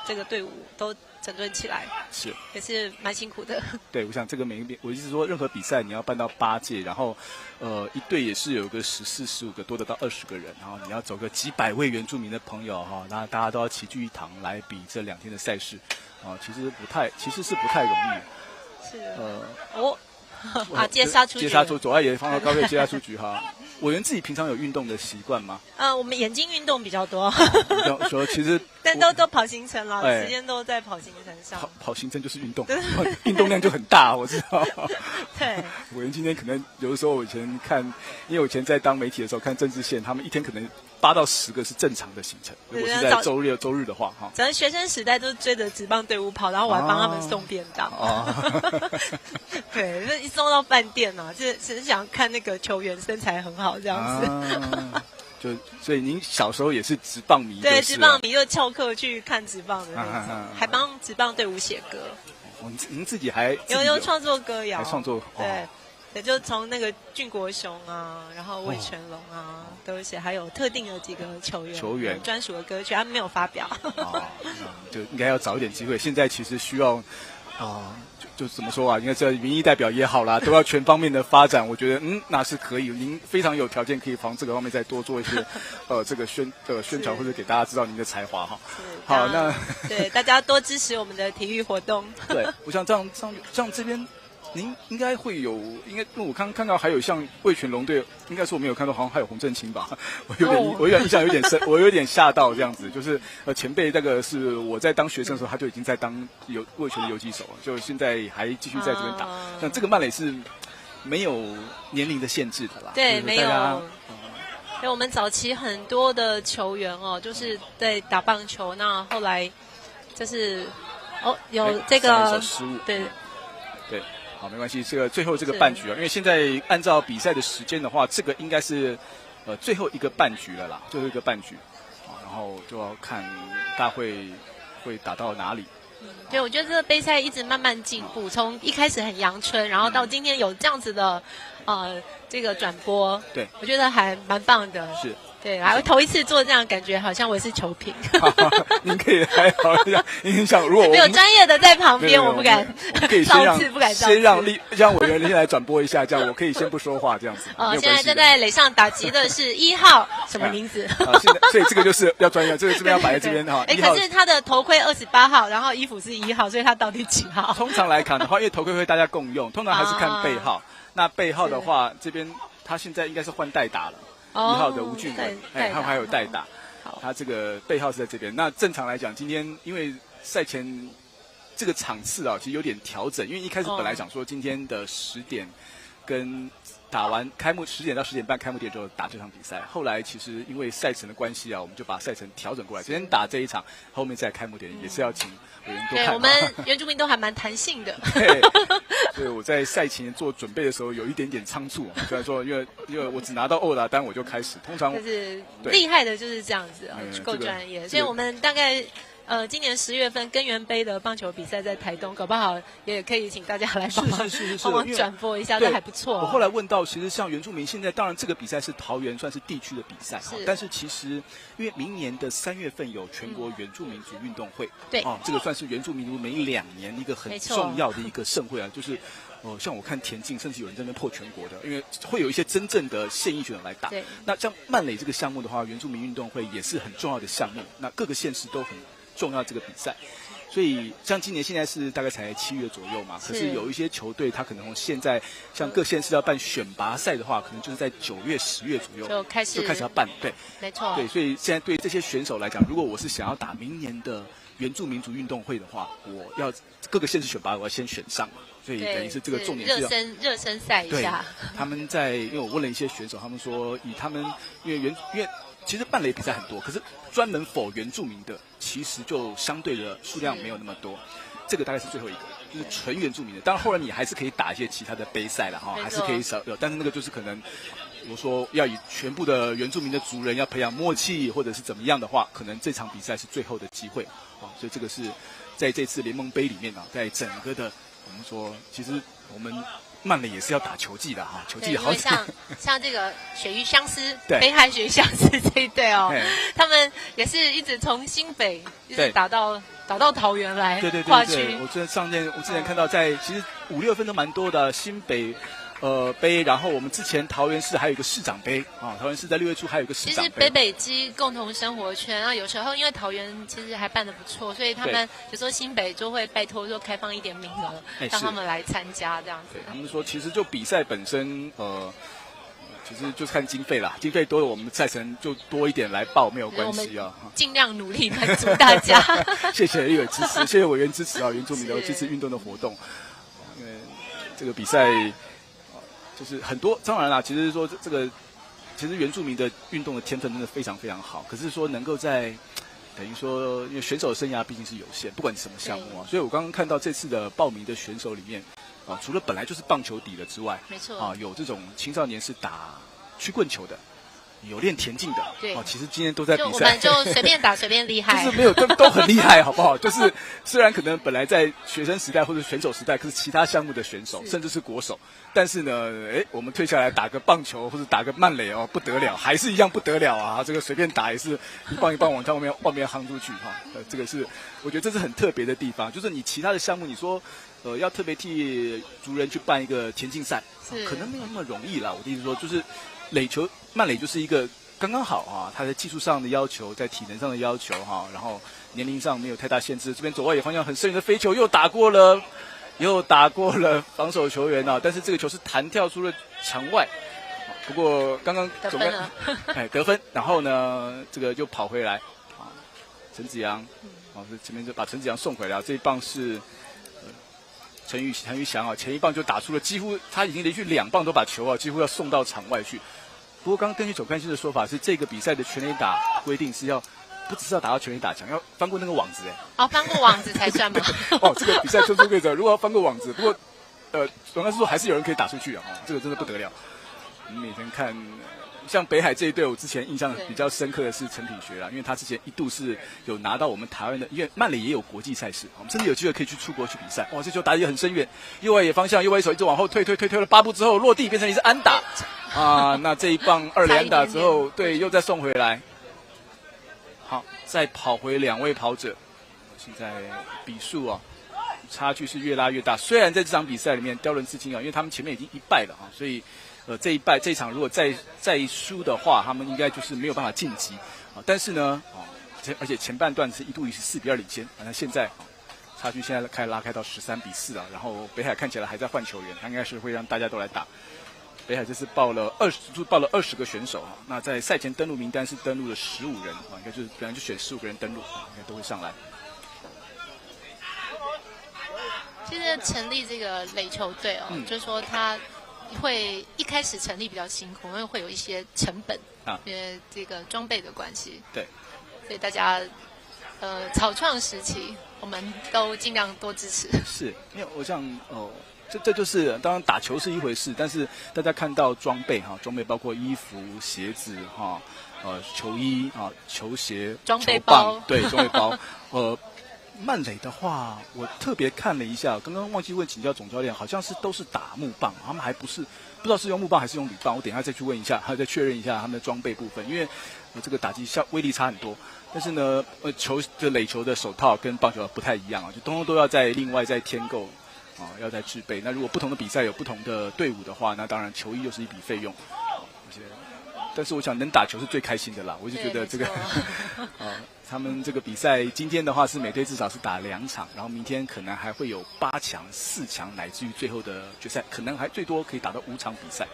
这个队伍都整顿起来，是也是蛮辛苦的。对，我想这个我意思说，任何比赛你要办到8届，然后一队也是有个14、15个，多得到20个人，然后你要走个几百位原住民的朋友哈，那大家都要齐聚一堂来比这2天的赛事。其实是不太容易。是接杀出局，左外野放到高位接杀出局哈。委员自己平常有运动的习惯吗？我们眼睛运动比较多。说其实，但都跑行程了，时间都在跑行程上。跑行程就是运动，运动量就很大，我知道。对。委员今天可能有的时候，我以前看，因为我以前在当媒体的时候看政治线，他们一天可能8到10个是正常的行程。如果是在周日的话，哈。咱学生时代都追着职棒队伍跑，然后我还帮他们送便当。对，那一送到饭店呢，是想看那个球员身材很好这样子。所以您小时候也是职棒迷，对，职棒迷就翘课去看职棒的那种，还帮职棒队伍写歌。您自己还有创作歌谣，还创作对，就从那个俊国雄啊，然后魏全龙啊，都写，还有特定的几个球员专属的歌曲，他们没有发表。就应该要早一点机会。现在其实需要就怎么说啊？应该这民意代表也好啦，都要全方面的发展。我觉得那是可以，您非常有条件可以从这个方面再多做一些这个宣传，或者给大家知道您的才华哈。好，那对大家多支持我们的体育活动。对，我想这样这边。您应该会有，因为我看到还有像味全龙队，应该是我没有看到，好像还有洪振清吧？我有点印象有点深，我有点吓到这样子。就是前辈那个是我在当学生的时候，他就已经在当味全的游击手了，就现在还继续在这边打。像这个曼垒是没有年龄的限制的啦，对，没有。对，我们早期很多的球员就是在打棒球，那后来就是有这个失误，对。好，没关系。最后这个半局因为现在按照比赛的时间的话，这个应该是最后一个半局了啦，最后一个半局，然后就要看大会打到哪里。对，我觉得这个杯赛一直慢慢进步，从一开始很阳春，然后到今天有这样子的这个转播，对，我觉得还蛮棒的。是。对，还头一次做这样，感觉好像我是球评。您可以还好一下，您想如果没有专业的在旁边，我不敢。可以先让委员先来转播一下，这样我可以先不说话，这样子。现在正在垒上打击的是1号，什么名字？所以这个就是要专业，这边要摆在这边哈。可是他的头盔28号，然后衣服是1号，所以他到底几号？通常来看的话，因为头盔会大家共用，通常还是看背号。那背号的话，这边他现在应该是换代打了。1号的吴俊文，他还有代打，他这个背号是在这边。那正常来讲，今天因为赛前这个场次其实有点调整，因为一开始本来想说今天的10点跟打完开幕10点到10点半开幕点之后打这场比赛，后来其实因为赛程的关系我们就把赛程调整过来，今天打这一场，后面再开幕点也是要请委员多看。对，我们原住民都还蛮弹性的。对，所以我在赛前做准备的时候有一点点仓促，虽然说因为我只拿到欧打单我就开始，通常就是厉害的就是这样子够专业，所以我们大概。今年10月份根源杯的棒球比赛在台东，搞不好也可以请大家来帮忙转播一下，这还不错。我后来问到，其实像原住民现在，当然这个比赛是桃园算是地区的比赛，但是其实因为明年的3月份有全国原住民族运动会，对，这个算是原住民族每2年一个很重要的一个盛会就是。像我看田径，甚至有人在那边破全国的，因为会有一些真正的现役选手来打。那像曼垒这个项目的话，原住民运动会也是很重要的项目，那各个县市都很重要这个比赛。所以像今年现在是大概才7月左右嘛，可是有一些球队他可能现在像各县市要办选拔赛的话，可能就是在9月、10月左右就开始要办，对，没错，对，所以现在对这些选手来讲，如果我是想要打明年的原住民族运动会的话，我要各个县市选拔，我要先选上嘛，所以等于是这个重点是要热身赛一下。他们因为我问了一些选手，他们说以他们因为其实办垒比赛很多，可是专门否原住民的，其实就相对的数量没有那么多。这个大概是最后一个，就是纯原住民的。当然后来你还是可以打一些其他的杯赛了哈，还是可以少有，但是那个就是可能，比如说要以全部的原住民的族人要培养默契，或者是怎么样的话，可能这场比赛是最后的机会啊。所以这个是在这次联盟杯里面啊，在整个的我们说，其实我们慢垒也是要打球技的哈，球技好像这个鳕鱼相思，北海鳕鱼相思这一队哦，他们也是一直从新北一直打到桃园来，对，跨区。我之前看到其实5、6分都蛮多的新北。杯，然后我们之前桃园市还有一个市长杯啊，桃园市在6月初还有一个市长杯。其实北基共同生活圈啊，有时候因为桃园其实还办得不错，所以他们有时候新北就会拜托说开放一点名额，让他们来参加这样子。他们说其实就比赛本身其实就是看经费啦，经费多了我们赛程就多一点来报没有关系啊，尽量努力满足大家。谢谢立委支持，谢谢委员支持啊，原住民的这次运动的活动，因为这个比赛。就是很多，当然啦，其实说其实原住民的运动的天分真的非常非常好。可是说能够在等于说，因为选手生涯毕竟是有限，不管是什么项目啊，所以我刚刚看到这次的报名的选手里面啊，除了本来就是棒球底的之外，没错啊，有这种青少年是打曲棍球的。有练田径的，对，其实今天都在比赛，我们就随便打随便厉害，就是没有都很厉害，好不好？就是虽然可能本来在学生时代或者选手时代，可是其他项目的选手甚至是国手，但是呢，我们退下来打个棒球或者打个慢垒哦，不得了，还是一样不得了啊！这个随便打也是一棒一棒往外面夯出去哈，这个是我觉得这是很特别的地方，就是你其他的项目，你说要特别替族人去办一个田径赛，可能没有那么容易啦。我的意思说就是。慢垒就是一个刚刚好啊，它在技术上的要求，在体能上的要求哈，然后年龄上没有太大限制。这边左外野方向很深远的飞球又打过了防守球员啊，但是这个球是弹跳出了场外。不过刚刚总该得分，然后呢这个就跑回来啊，陈子阳前面就把陈子阳送回来，这一棒是。陈宇翔啊，前一棒就打出了几乎他已经连续2棒都把球几乎要送到场外去。不过刚刚根据总干事的说法是，这个比赛的全垒打规定是要不只是要打到全垒打墙，要翻过那个网子翻过网子才算吗？这个比赛特殊规则，如果要翻过网子，不过总干事说还是有人可以打出去啊，这个真的不得了。我们每天看。像北海这一队，我之前印象比较深刻的是陈品学啦，因为他之前一度是有拿到我们台湾的，因为慢垒也有国际赛事，我们甚至有机会可以去出国去比赛。哇，这球打得也很深远，右外野方向，右外野手一直往后退了8步之后落地，变成一支安打啊！那这一棒2垒安打之后，对，又再送回来。好，再跑回2位跑者，现在比数差距是越拉越大。虽然在这场比赛里面，刁伦刺青因为他们前面已经1败了所以。这一场如果再输的话，他们应该就是没有办法晋级但是呢，而且前半段是一度以4-2领先，那现在差距现在开始拉开到13-4了。然后北海看起来还在换球员，他应该是会让大家都来打。北海这次报了20个选手那在赛前登录名单是登录了15人应该就是本来就选15个人登录，应该都会上来。现在成立这个垒球队就是说他。会一开始成立比较辛苦，因为会有一些成本因为这个装备的关系。对，所以大家草创时期，我们都尽量多支持。是，因为我想这就是当然打球是一回事，但是大家看到装备装备包括衣服、鞋子球衣球鞋、装备包，对，装备包慢垒的话，我特别看了一下，刚刚忘记请教总教练，好像都是打木棒，他们还不知道是用木棒还是用铝棒，我等一下再去问一下，再确认一下他们的装备部分，因为这个打击威力差很多。但是呢，垒球的手套跟棒球不太一样就通通都要另外再添购要再制备。那如果不同的比赛有不同的队伍的话，那当然球衣又是一笔费用。但是我想能打球是最开心的啦。我就觉得这个他们这个比赛今天的话是每队至少是打2场，然后明天可能还会有8强、4强，乃至于最后的决赛，可能还最多可以打到5场比赛。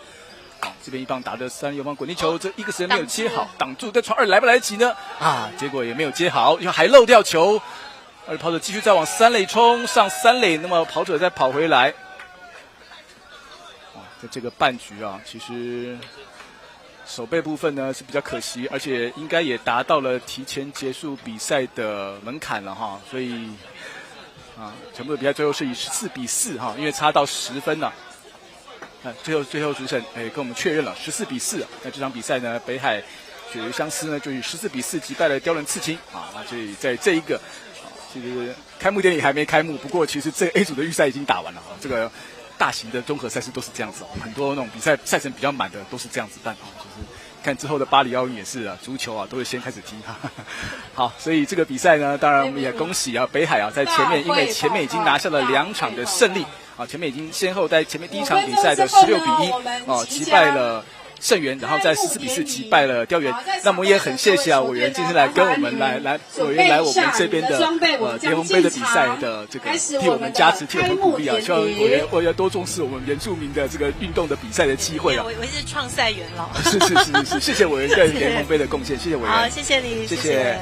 这边一棒打的3人右方滚地球，这一个时间没有接好，挡住，但传2来不来得及呢？结果也没有接好，又还漏掉球。而跑者继续再往3垒冲，上3垒，那么跑者再跑回来。在这个半局啊，其实守备部分呢是比较可惜，而且应该也达到了提前结束比赛的门槛了哈，所以全部的比赛最后是以14比4哈，因为差到10分了。最后主审跟我们确认了14比4。那这场比赛呢，北海鳕鱼相思呢就以14比4击败了雕人刺青那所以在这一个其实开幕典礼还没开幕，不过其实这个 A 组的预赛已经打完了这个大型的综合赛事都是这样子很多那种比赛赛程比较满的都是这样子办就是看之后的巴黎奥运也是足球都会先开始踢好，所以这个比赛呢，当然我们也恭喜北海在前面，因为前面已经拿下了2场的胜利前面已经先后在前面第一场比赛的16比1击败了盛元，然后在14比4击败了雕园。那么也很谢谢委员今天来跟我们来委员来我们这边的联盟杯的比赛的这个替我们加持，替我们鼓励希望委员多重视我们原住民的这个运动的比赛的机会我是创赛员了。是，谢谢委员对联盟杯的贡献，谢谢委员。好，谢谢你，谢谢。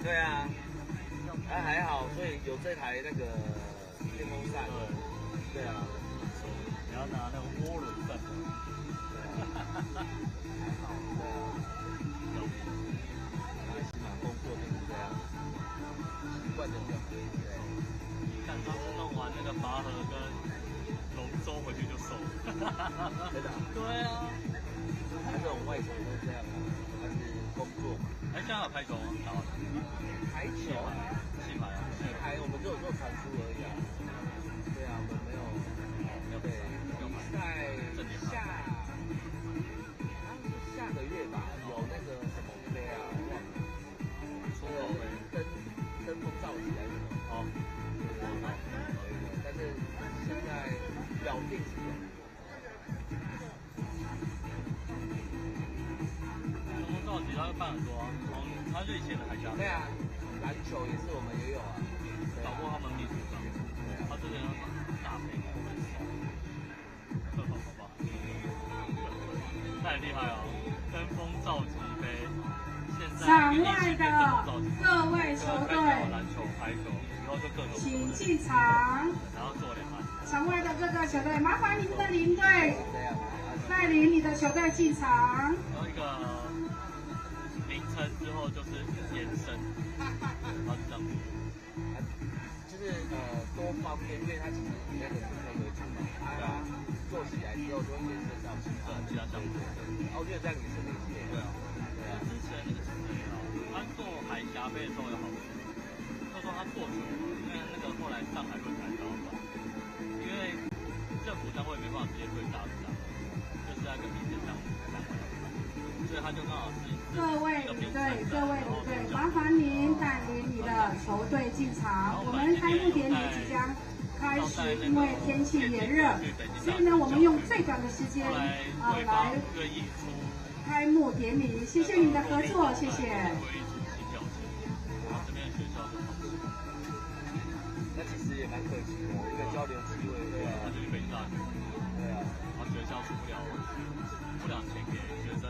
对啊，还好，所以有这台那个电风扇。对啊，你要拿那个涡轮扇。还好，对啊。有，还是蛮丰富的，这样。真的？对啊。他这种外场都这样啊，他是工作嘛。哎，现在有排球吗？排球？戏排啊？戏排我们只有做传输而已啊。对啊，我们没有。对，比赛下个月吧，有那个什么杯啊，忘了。出口杯。登峰造极还是什么？哦。但是现在表定是有。到底他办很多啊，从他是以前的海峡。对啊，篮球也是我们也有啊，搞过他们秘书长。对啊，他之前大杯我们送，特好不好？太厉害了，登峰造极杯。现在场外的各位球队，篮球、排球，以后就各种。请进场。然后做2岸。场外的各个球队，麻烦你们的领队带领你的球队进场。然后一个。之后就是延伸，它是这样子，就是多方面，因为它其实以那个主推为主嘛，它做起来之后就会延伸到其他项目。我觉得这样也是没错。对啊，对啊。之前那个是谁啊？他做海峡杯的时候有好处，他说他做球，因为那个后来上海论坛搞吧，因为政府单位没办法直接对大的项目，就是那个民间项目单位，所以他就刚好是。各位领队，麻烦您带领你的球队进场。我们开幕典礼即将开始，因为天气炎热，所以呢，我们用最短的时间来开幕典礼。谢谢你的合作，谢谢。那其实也蛮可惜的，一个交流机会，对啊，他就去北大，对啊，然后学校出不了钱给学生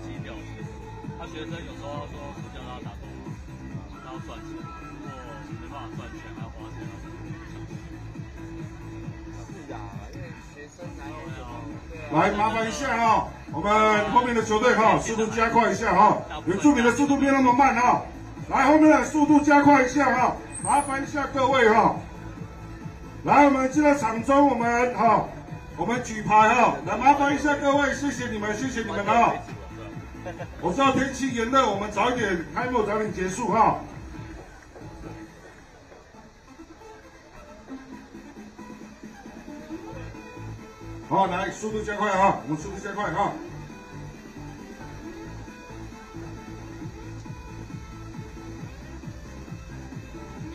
机票。他学生有时候说暑假他打工，他要赚钱，如果没办法赚钱，还要花钱。是啊，因为学生哪有什么？来，麻烦一下哈，我们后面的球队哈，速度加快一下哈，原住民的速度别那么慢哈，来后面的速度加快一下哈，麻烦一下各位哈，来我们进到场中，我们举牌哈，来麻烦一下各位，谢谢你们哈。我知道天气炎热，我们早一点开幕，早点结束哈。好，来，速度加快哈，我们速度加快哈。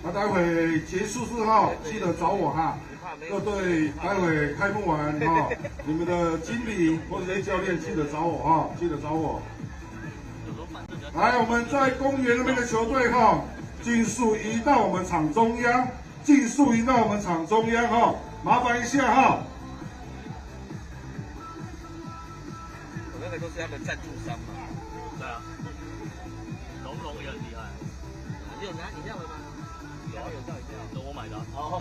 那待会结束之后记得找我哈。各队待会开幕完哈，你们的经理或者教练记得找我哈，记得找我。来，我们在公园那边的球队哈，尽速移到我们场中央，哈，麻烦一下哈。我那个都是他们赞助商嘛。对啊。龙也很厉害。你有拿饮料了吗？有叫饮料，是我买的。哦，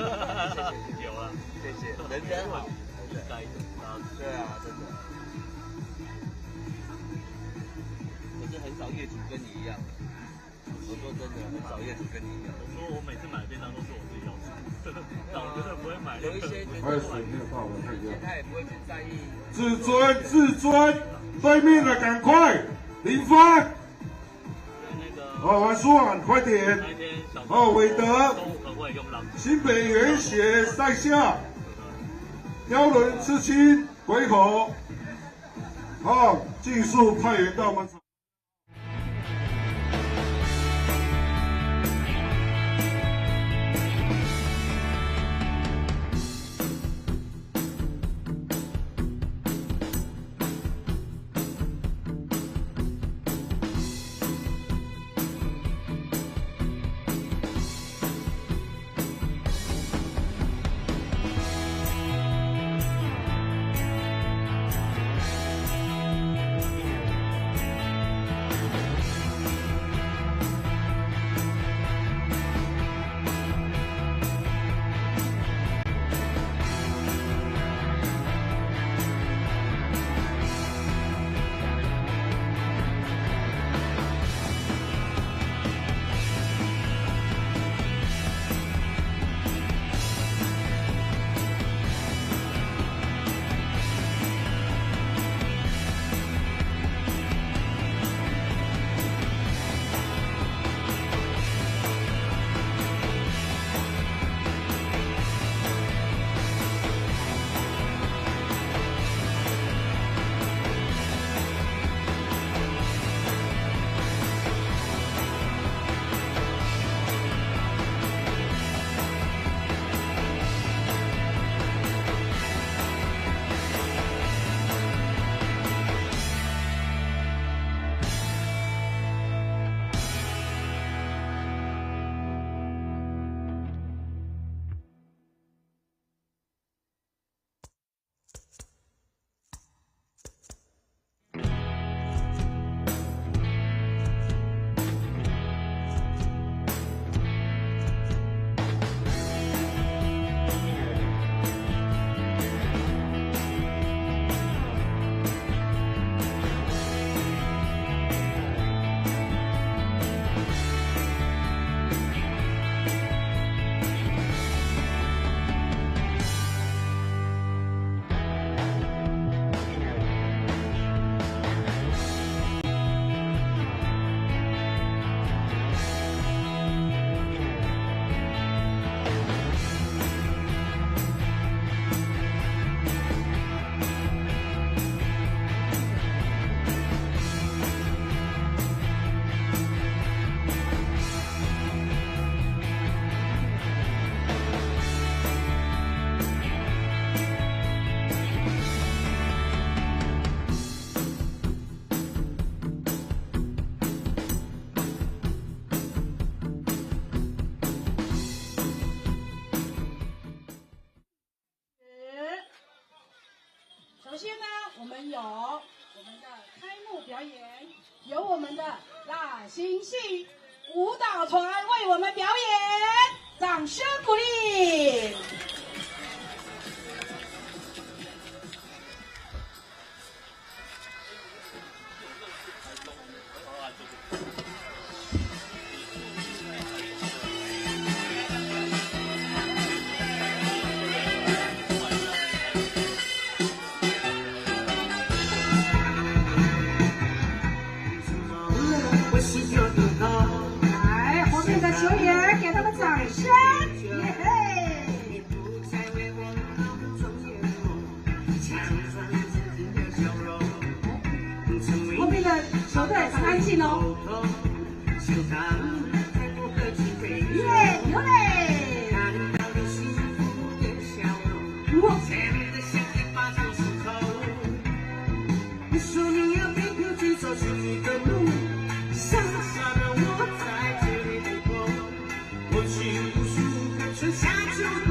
谢谢，有了，谢谢，人真好，应该的。对啊，真的。可是很少业主跟你一样。我说真的，很少业主跟你一样。我说我每次买便当都是我自己要吃，但我绝对不会买。有一些还有水没有到，我看一下。他也不会去在意。至尊，对面的赶快0分。王舒婉，快点！韦德，新北原血赛下，雕轮刺青，回口，尽速派员到我们。首先呢，我们有我们的开幕表演，由我们的辣星系舞蹈团为我们表演，掌声鼓励。来，后面的球员给他们掌声，耶嘿！后面的球队很安静哦。耶，有嘞！哇！你说你要陪我去走出你的路，傻傻的我在这里等候，过去无数个春夏秋冬，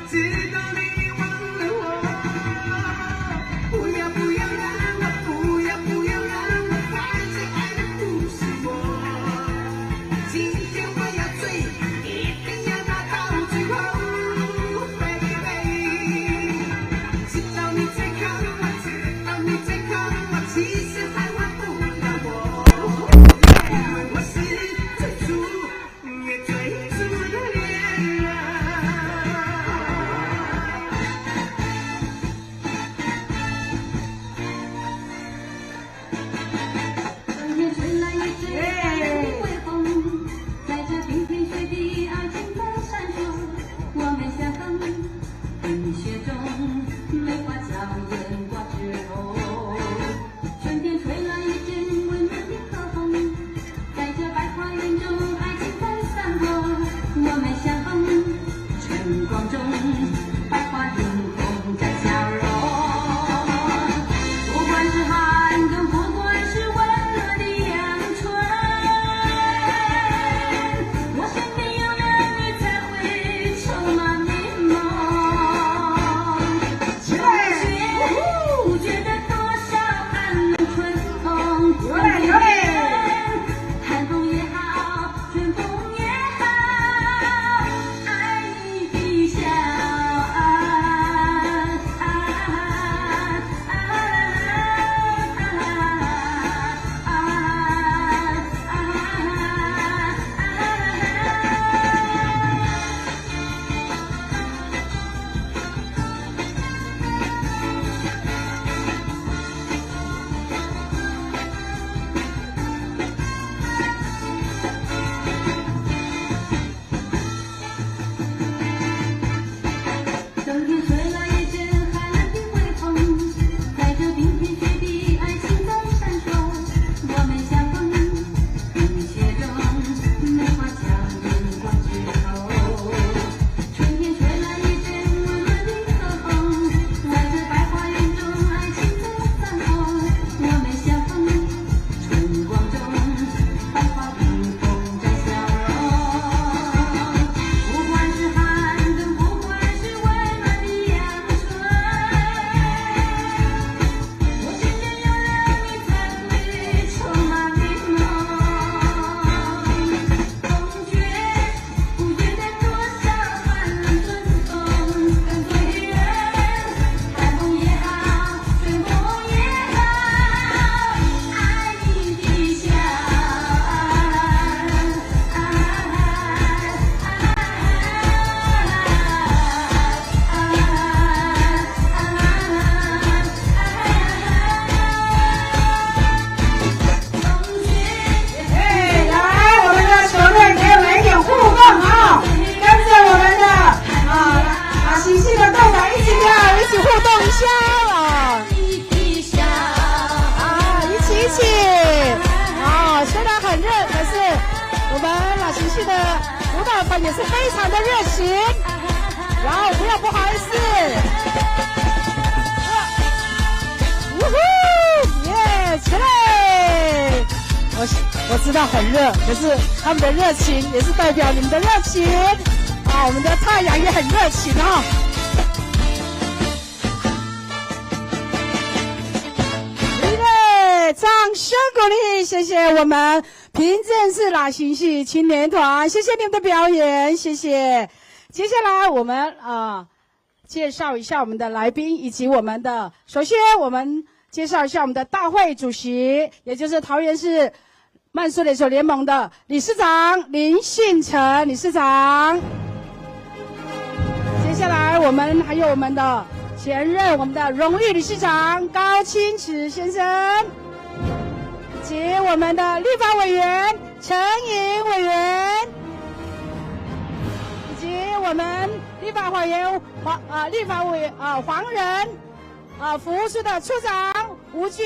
直到你忘了我。不要不要让我，不要不要让我看见爱的不是我。今天我要追，一定要拿到最后 ，baby。直到你再看我，直到你再看我，其实还玩不了我。因为我是最初也最初的恋人。冬天吹来一阵微风，在这冰天雪地爱情在闪烁，我们相逢，冰雪中梅花将眼挂枝头。春天吹来一阵温暖的和风，在这百花园中爱情在散落，我们相逢，春光中百花迎风在笑容。不管是寒冬，不管是温暖的阳春，我身边有了你才会充满美梦。秋雪不觉得多少寒冷春风，有嘞有嘞，寒风也好，春风也好，爱你的笑。冬天吹来一阵寒冷的微风，在这冰天雪地爱情在闪烁，我们相逢，冰雪中梅花将眼挂枝头。春天吹来一阵温暖的和风，在这百花园中爱情在散落，我们相逢，春光中百花迎风在笑容。不管是寒冬，不管是温暖的阳春，我身边有了你才会充满美梦。冬雪不觉得多少寒冷春风跟随人，寒风也好，春风也好，爱你的笑。哎，来，我们的球队可以来一点互动啊，跟着我们的啊喜系的队长一起跳，一起互动一下啊，一起啊，虽然很热，可是我们老喜系的舞蹈团也是非常的热情，然后不要不好意思。呜呼，耶，起来！我知道很热，可是他们的热情也是代表你们的热情啊！我们的太阳也很热情啊！掌声鼓励，谢谢我们平镇市喇星系青年团，谢谢你们的表演，谢谢。接下来我们介绍一下我们的来宾以及我们的，首先我们介绍一下我们的大会主席，也就是桃园市慢速垒球联盟的理事长林信成理事长。接下来我们还有我们的前任我们的荣誉理事长高清池先生，以及我们的立法委员陈颖委员，以及我们立法委员黄仁服务处的处长吴军，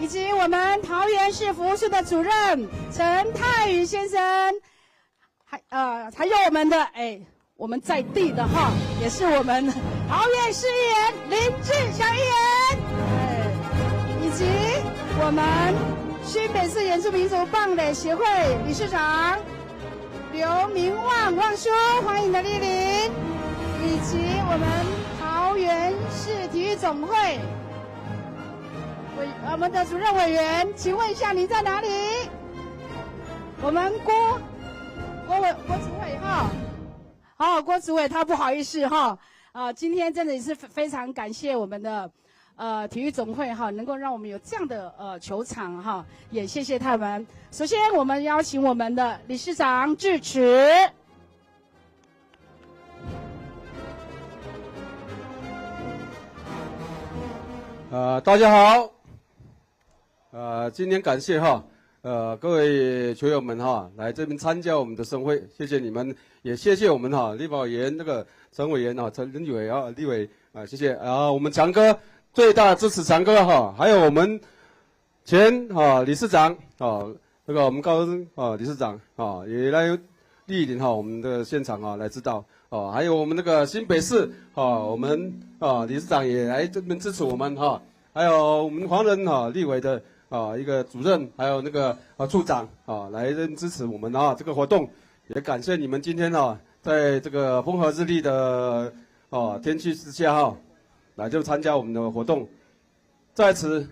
以及我们桃园市服务处的主任陈泰宇先生，还有我们的我们在地的也是我们桃园市议员林志祥议员，以及我们新北市原住民族棒垒协会理事长刘明旺旺叔，欢迎的莅临，以及我们桃园市体育总会我们的主任委员，请问一下您在哪里？我们郭主委郭主委他不好意思今天真的也是非常感谢我们的体育总会能够让我们有这样的球场也谢谢他们。首先我们邀请我们的理事长致辞。大家好，今天感谢各位球友们来这边参加我们的盛会，谢谢你们，也谢谢我们立法委员那个陈委员陈立委立委谢谢我们强哥最大支持强哥还有我们前理事长那个我们高理事长也来莅临我们的现场来指导还有我们那个新北市我们理事长也来这边支持我们还有我们黄仁立委的一个主任，还有那个处长来支持我们这个活动，也感谢你们今天在这个风和日丽的天气之下来就参加我们的活动，在此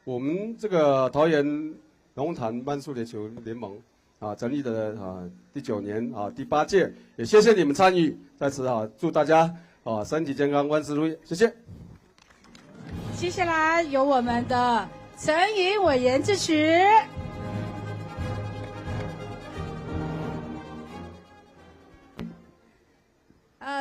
我们这个桃园龙潭慢速垒球联盟成立的第9年第8届，也谢谢你们参与，在此祝大家身体健康，万事如意，谢谢。接下来由我们的陈颖委员致辞。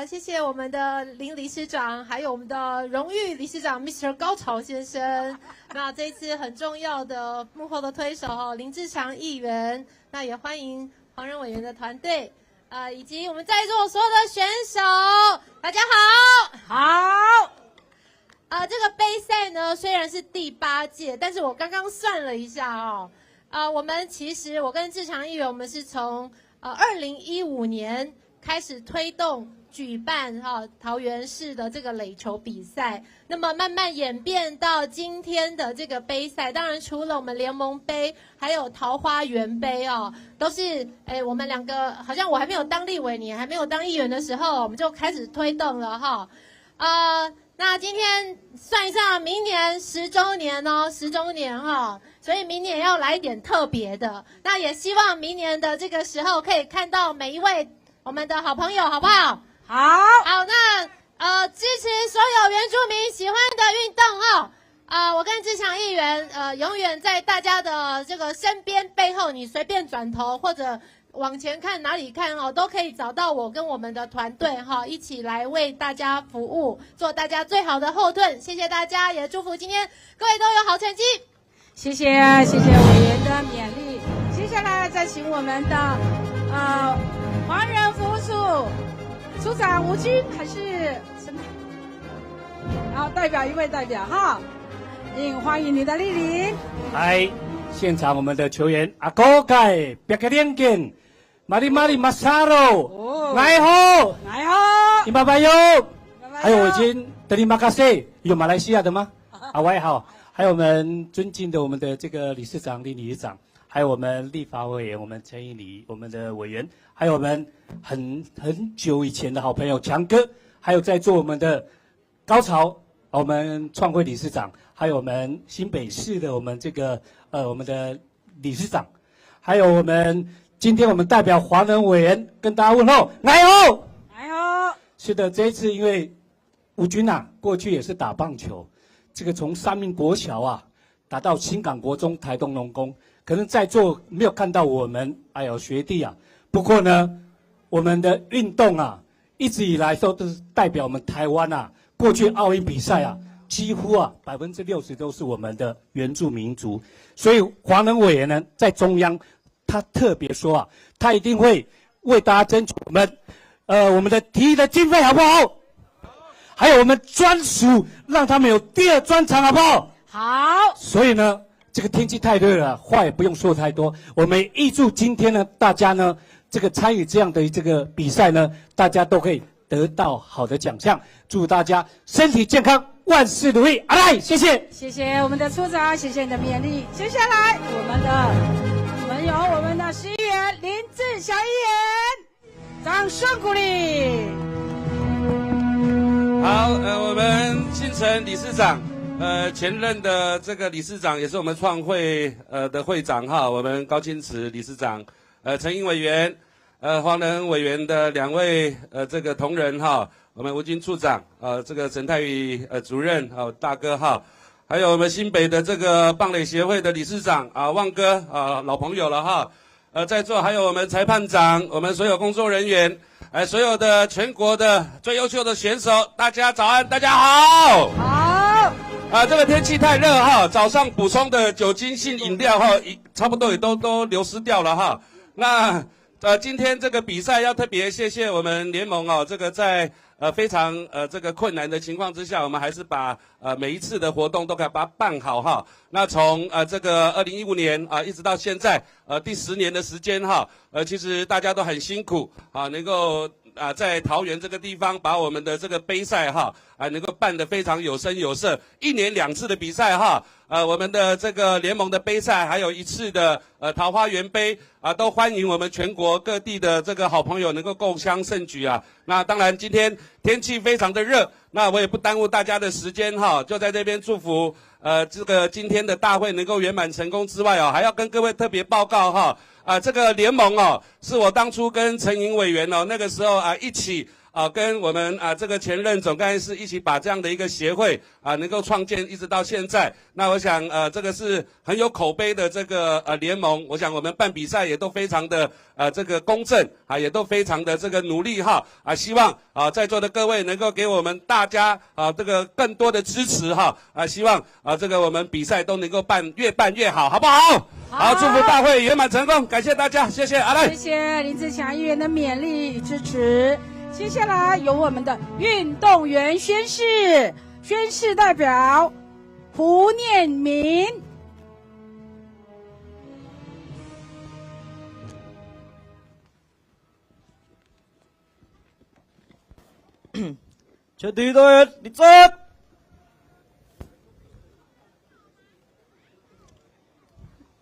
谢谢我们的林理事长，还有我们的荣誉理事长 Mr. 高潮先生。那这一次很重要的幕后的推手林志强议员，那也欢迎黄仁委员的团队，以及我们在座所有的选手，大家好。好。这个杯赛呢虽然是第8届，但是我刚刚算了一下我们其实我跟志强议员，我们是从2015年开始推动举办桃园市的这个垒球比赛，那么慢慢演变到今天的这个杯赛。当然除了我们联盟杯，还有桃花源杯都是我们两个好像我还没有当立委，你还没有当议员的时候，我们就开始推动了那今天算一算，明年10周年10周年所以明年要来一点特别的。那也希望明年的这个时候可以看到每一位我们的好朋友，好不好？好，那支持所有原住民喜欢的运动我跟志强议员永远在大家的这个身边背后，你随便转头或者往前看哪里看都可以找到我跟我们的团队一起来为大家服务，做大家最好的后盾。谢谢大家，也祝福今天各位都有好成绩。谢谢委员的勉励。接下来再请我们的黄仁服务处处长吴军还是陈，代表一位代表欢迎你的莅临。来，现场我们的球员阿哥盖别个连根。马里马萨罗，来好，你拜拜哟。还有我已经德里马卡塞，有马来西亚的吗？我也好。还有我们尊敬的我们的这个理事长林理事长，还有我们立法委员我们陈义礼我们的委员，还有我们很久以前的好朋友强哥，还有在座我们的高潮我们创会理事长，还有我们新北市的我们这个我们的理事长，还有今天我们代表华人委员跟大家问候，来哦，来哦。是的，这一次因为吴军啊，过去也是打棒球，这个从三民国小啊打到新港国中、台东农工，可能在座没有看到我们学弟啊。不过呢，我们的运动啊，一直以来都是代表我们台湾啊。过去奥运比赛啊，几乎啊60%都是我们的原住民族，所以华人委员呢在中央，他特别说啊，他一定会为大家争取我们的体育的经费，好不好？还有我们专属让他们有第二专场，好不好？好。所以呢，这个天气太热了，话也不用说太多。我们预祝今天呢，大家呢这个参与这样的这个比赛呢，大家都可以得到好的奖项，祝大家身体健康，万事如意。阿来，谢谢，谢谢我们的处长，谢谢你的勉励。接下来我们有我们的市议员林志祥议员，掌声鼓励。好，我们新城理事长，前任的这个理事长也是我们创会的会长哈，我们高金池理事长，陈英委员。黄仁委员的2位这个同仁哈，我们吴军处长这个陈泰宇主任大哥哈，还有我们新北的这个棒垒协会的理事长旺哥老朋友了哈，在座还有我们裁判长，我们所有工作人员，所有的全国的最优秀的选手，大家早安，大家好。好。这个天气太热哈，早上补充的酒精性饮料哈，差不多也都流失掉了哈。那今天这个比赛要特别谢谢我们联盟这个在非常这个困难的情况之下，我们还是把每一次的活动都给把它办好哈。那从这个2015年一直到现在第10年的时间哈，其实大家都很辛苦能够在桃园这个地方把我们的这个杯赛哈能够办得非常有声有色，1年2次的比赛哈。我们的这个联盟的杯赛，还有1次的桃花源杯都欢迎我们全国各地的这个好朋友能够共襄盛举啊。那当然今天天气非常的热，那我也不耽误大家的时间哈，就在这边祝福这个今天的大会能够圆满成功之外还要跟各位特别报告哈这个联盟是我当初跟陈颖委员那个时候一起。跟我们这个前任总干事一起把这样的一个协会能够创建一直到现在，那我想这个是很有口碑的这个联盟，我想我们办比赛也都非常的这个公正也都非常的这个努力哈希望在座的各位能够给我们大家这个更多的支持哈希望这个我们比赛都能够越办越好，好不好？好，祝福大会圆满成功，感谢大家，谢谢。来，谢谢林志强议员的勉励与支持。接下来由我们的运动员宣誓代表胡念民。全体队员立正。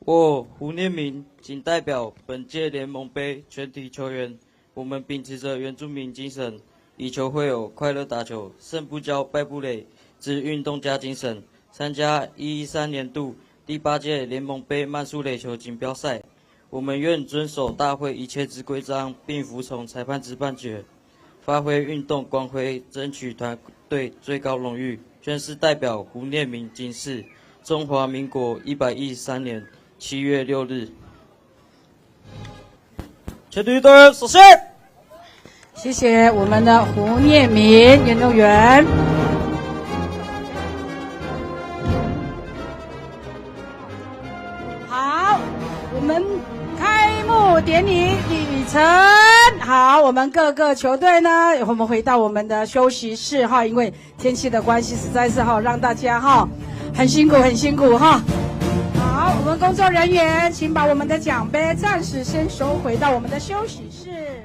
我胡念民仅代表本届联盟杯全体球员。我们秉持着原住民精神，以球会友，快乐打球，胜不骄，败不馁之运动家精神，参加113年度第8届联盟杯慢速垒球锦标赛。我们愿遵守大会一切之规章，并服从裁判之判决，发挥运动光辉，争取团队最高荣誉。宣誓代表胡念民经誓，中华民国113年7月6日。全体队员首先，谢谢我们的胡念民运动员。好，我们开幕典礼礼程。好，我们各个球队呢，我们回到我们的休息室哈，因为天气的关系，实在是让大家很辛苦哈。好，我们工作人员，请把我们的奖杯暂时先收回到我们的休息室。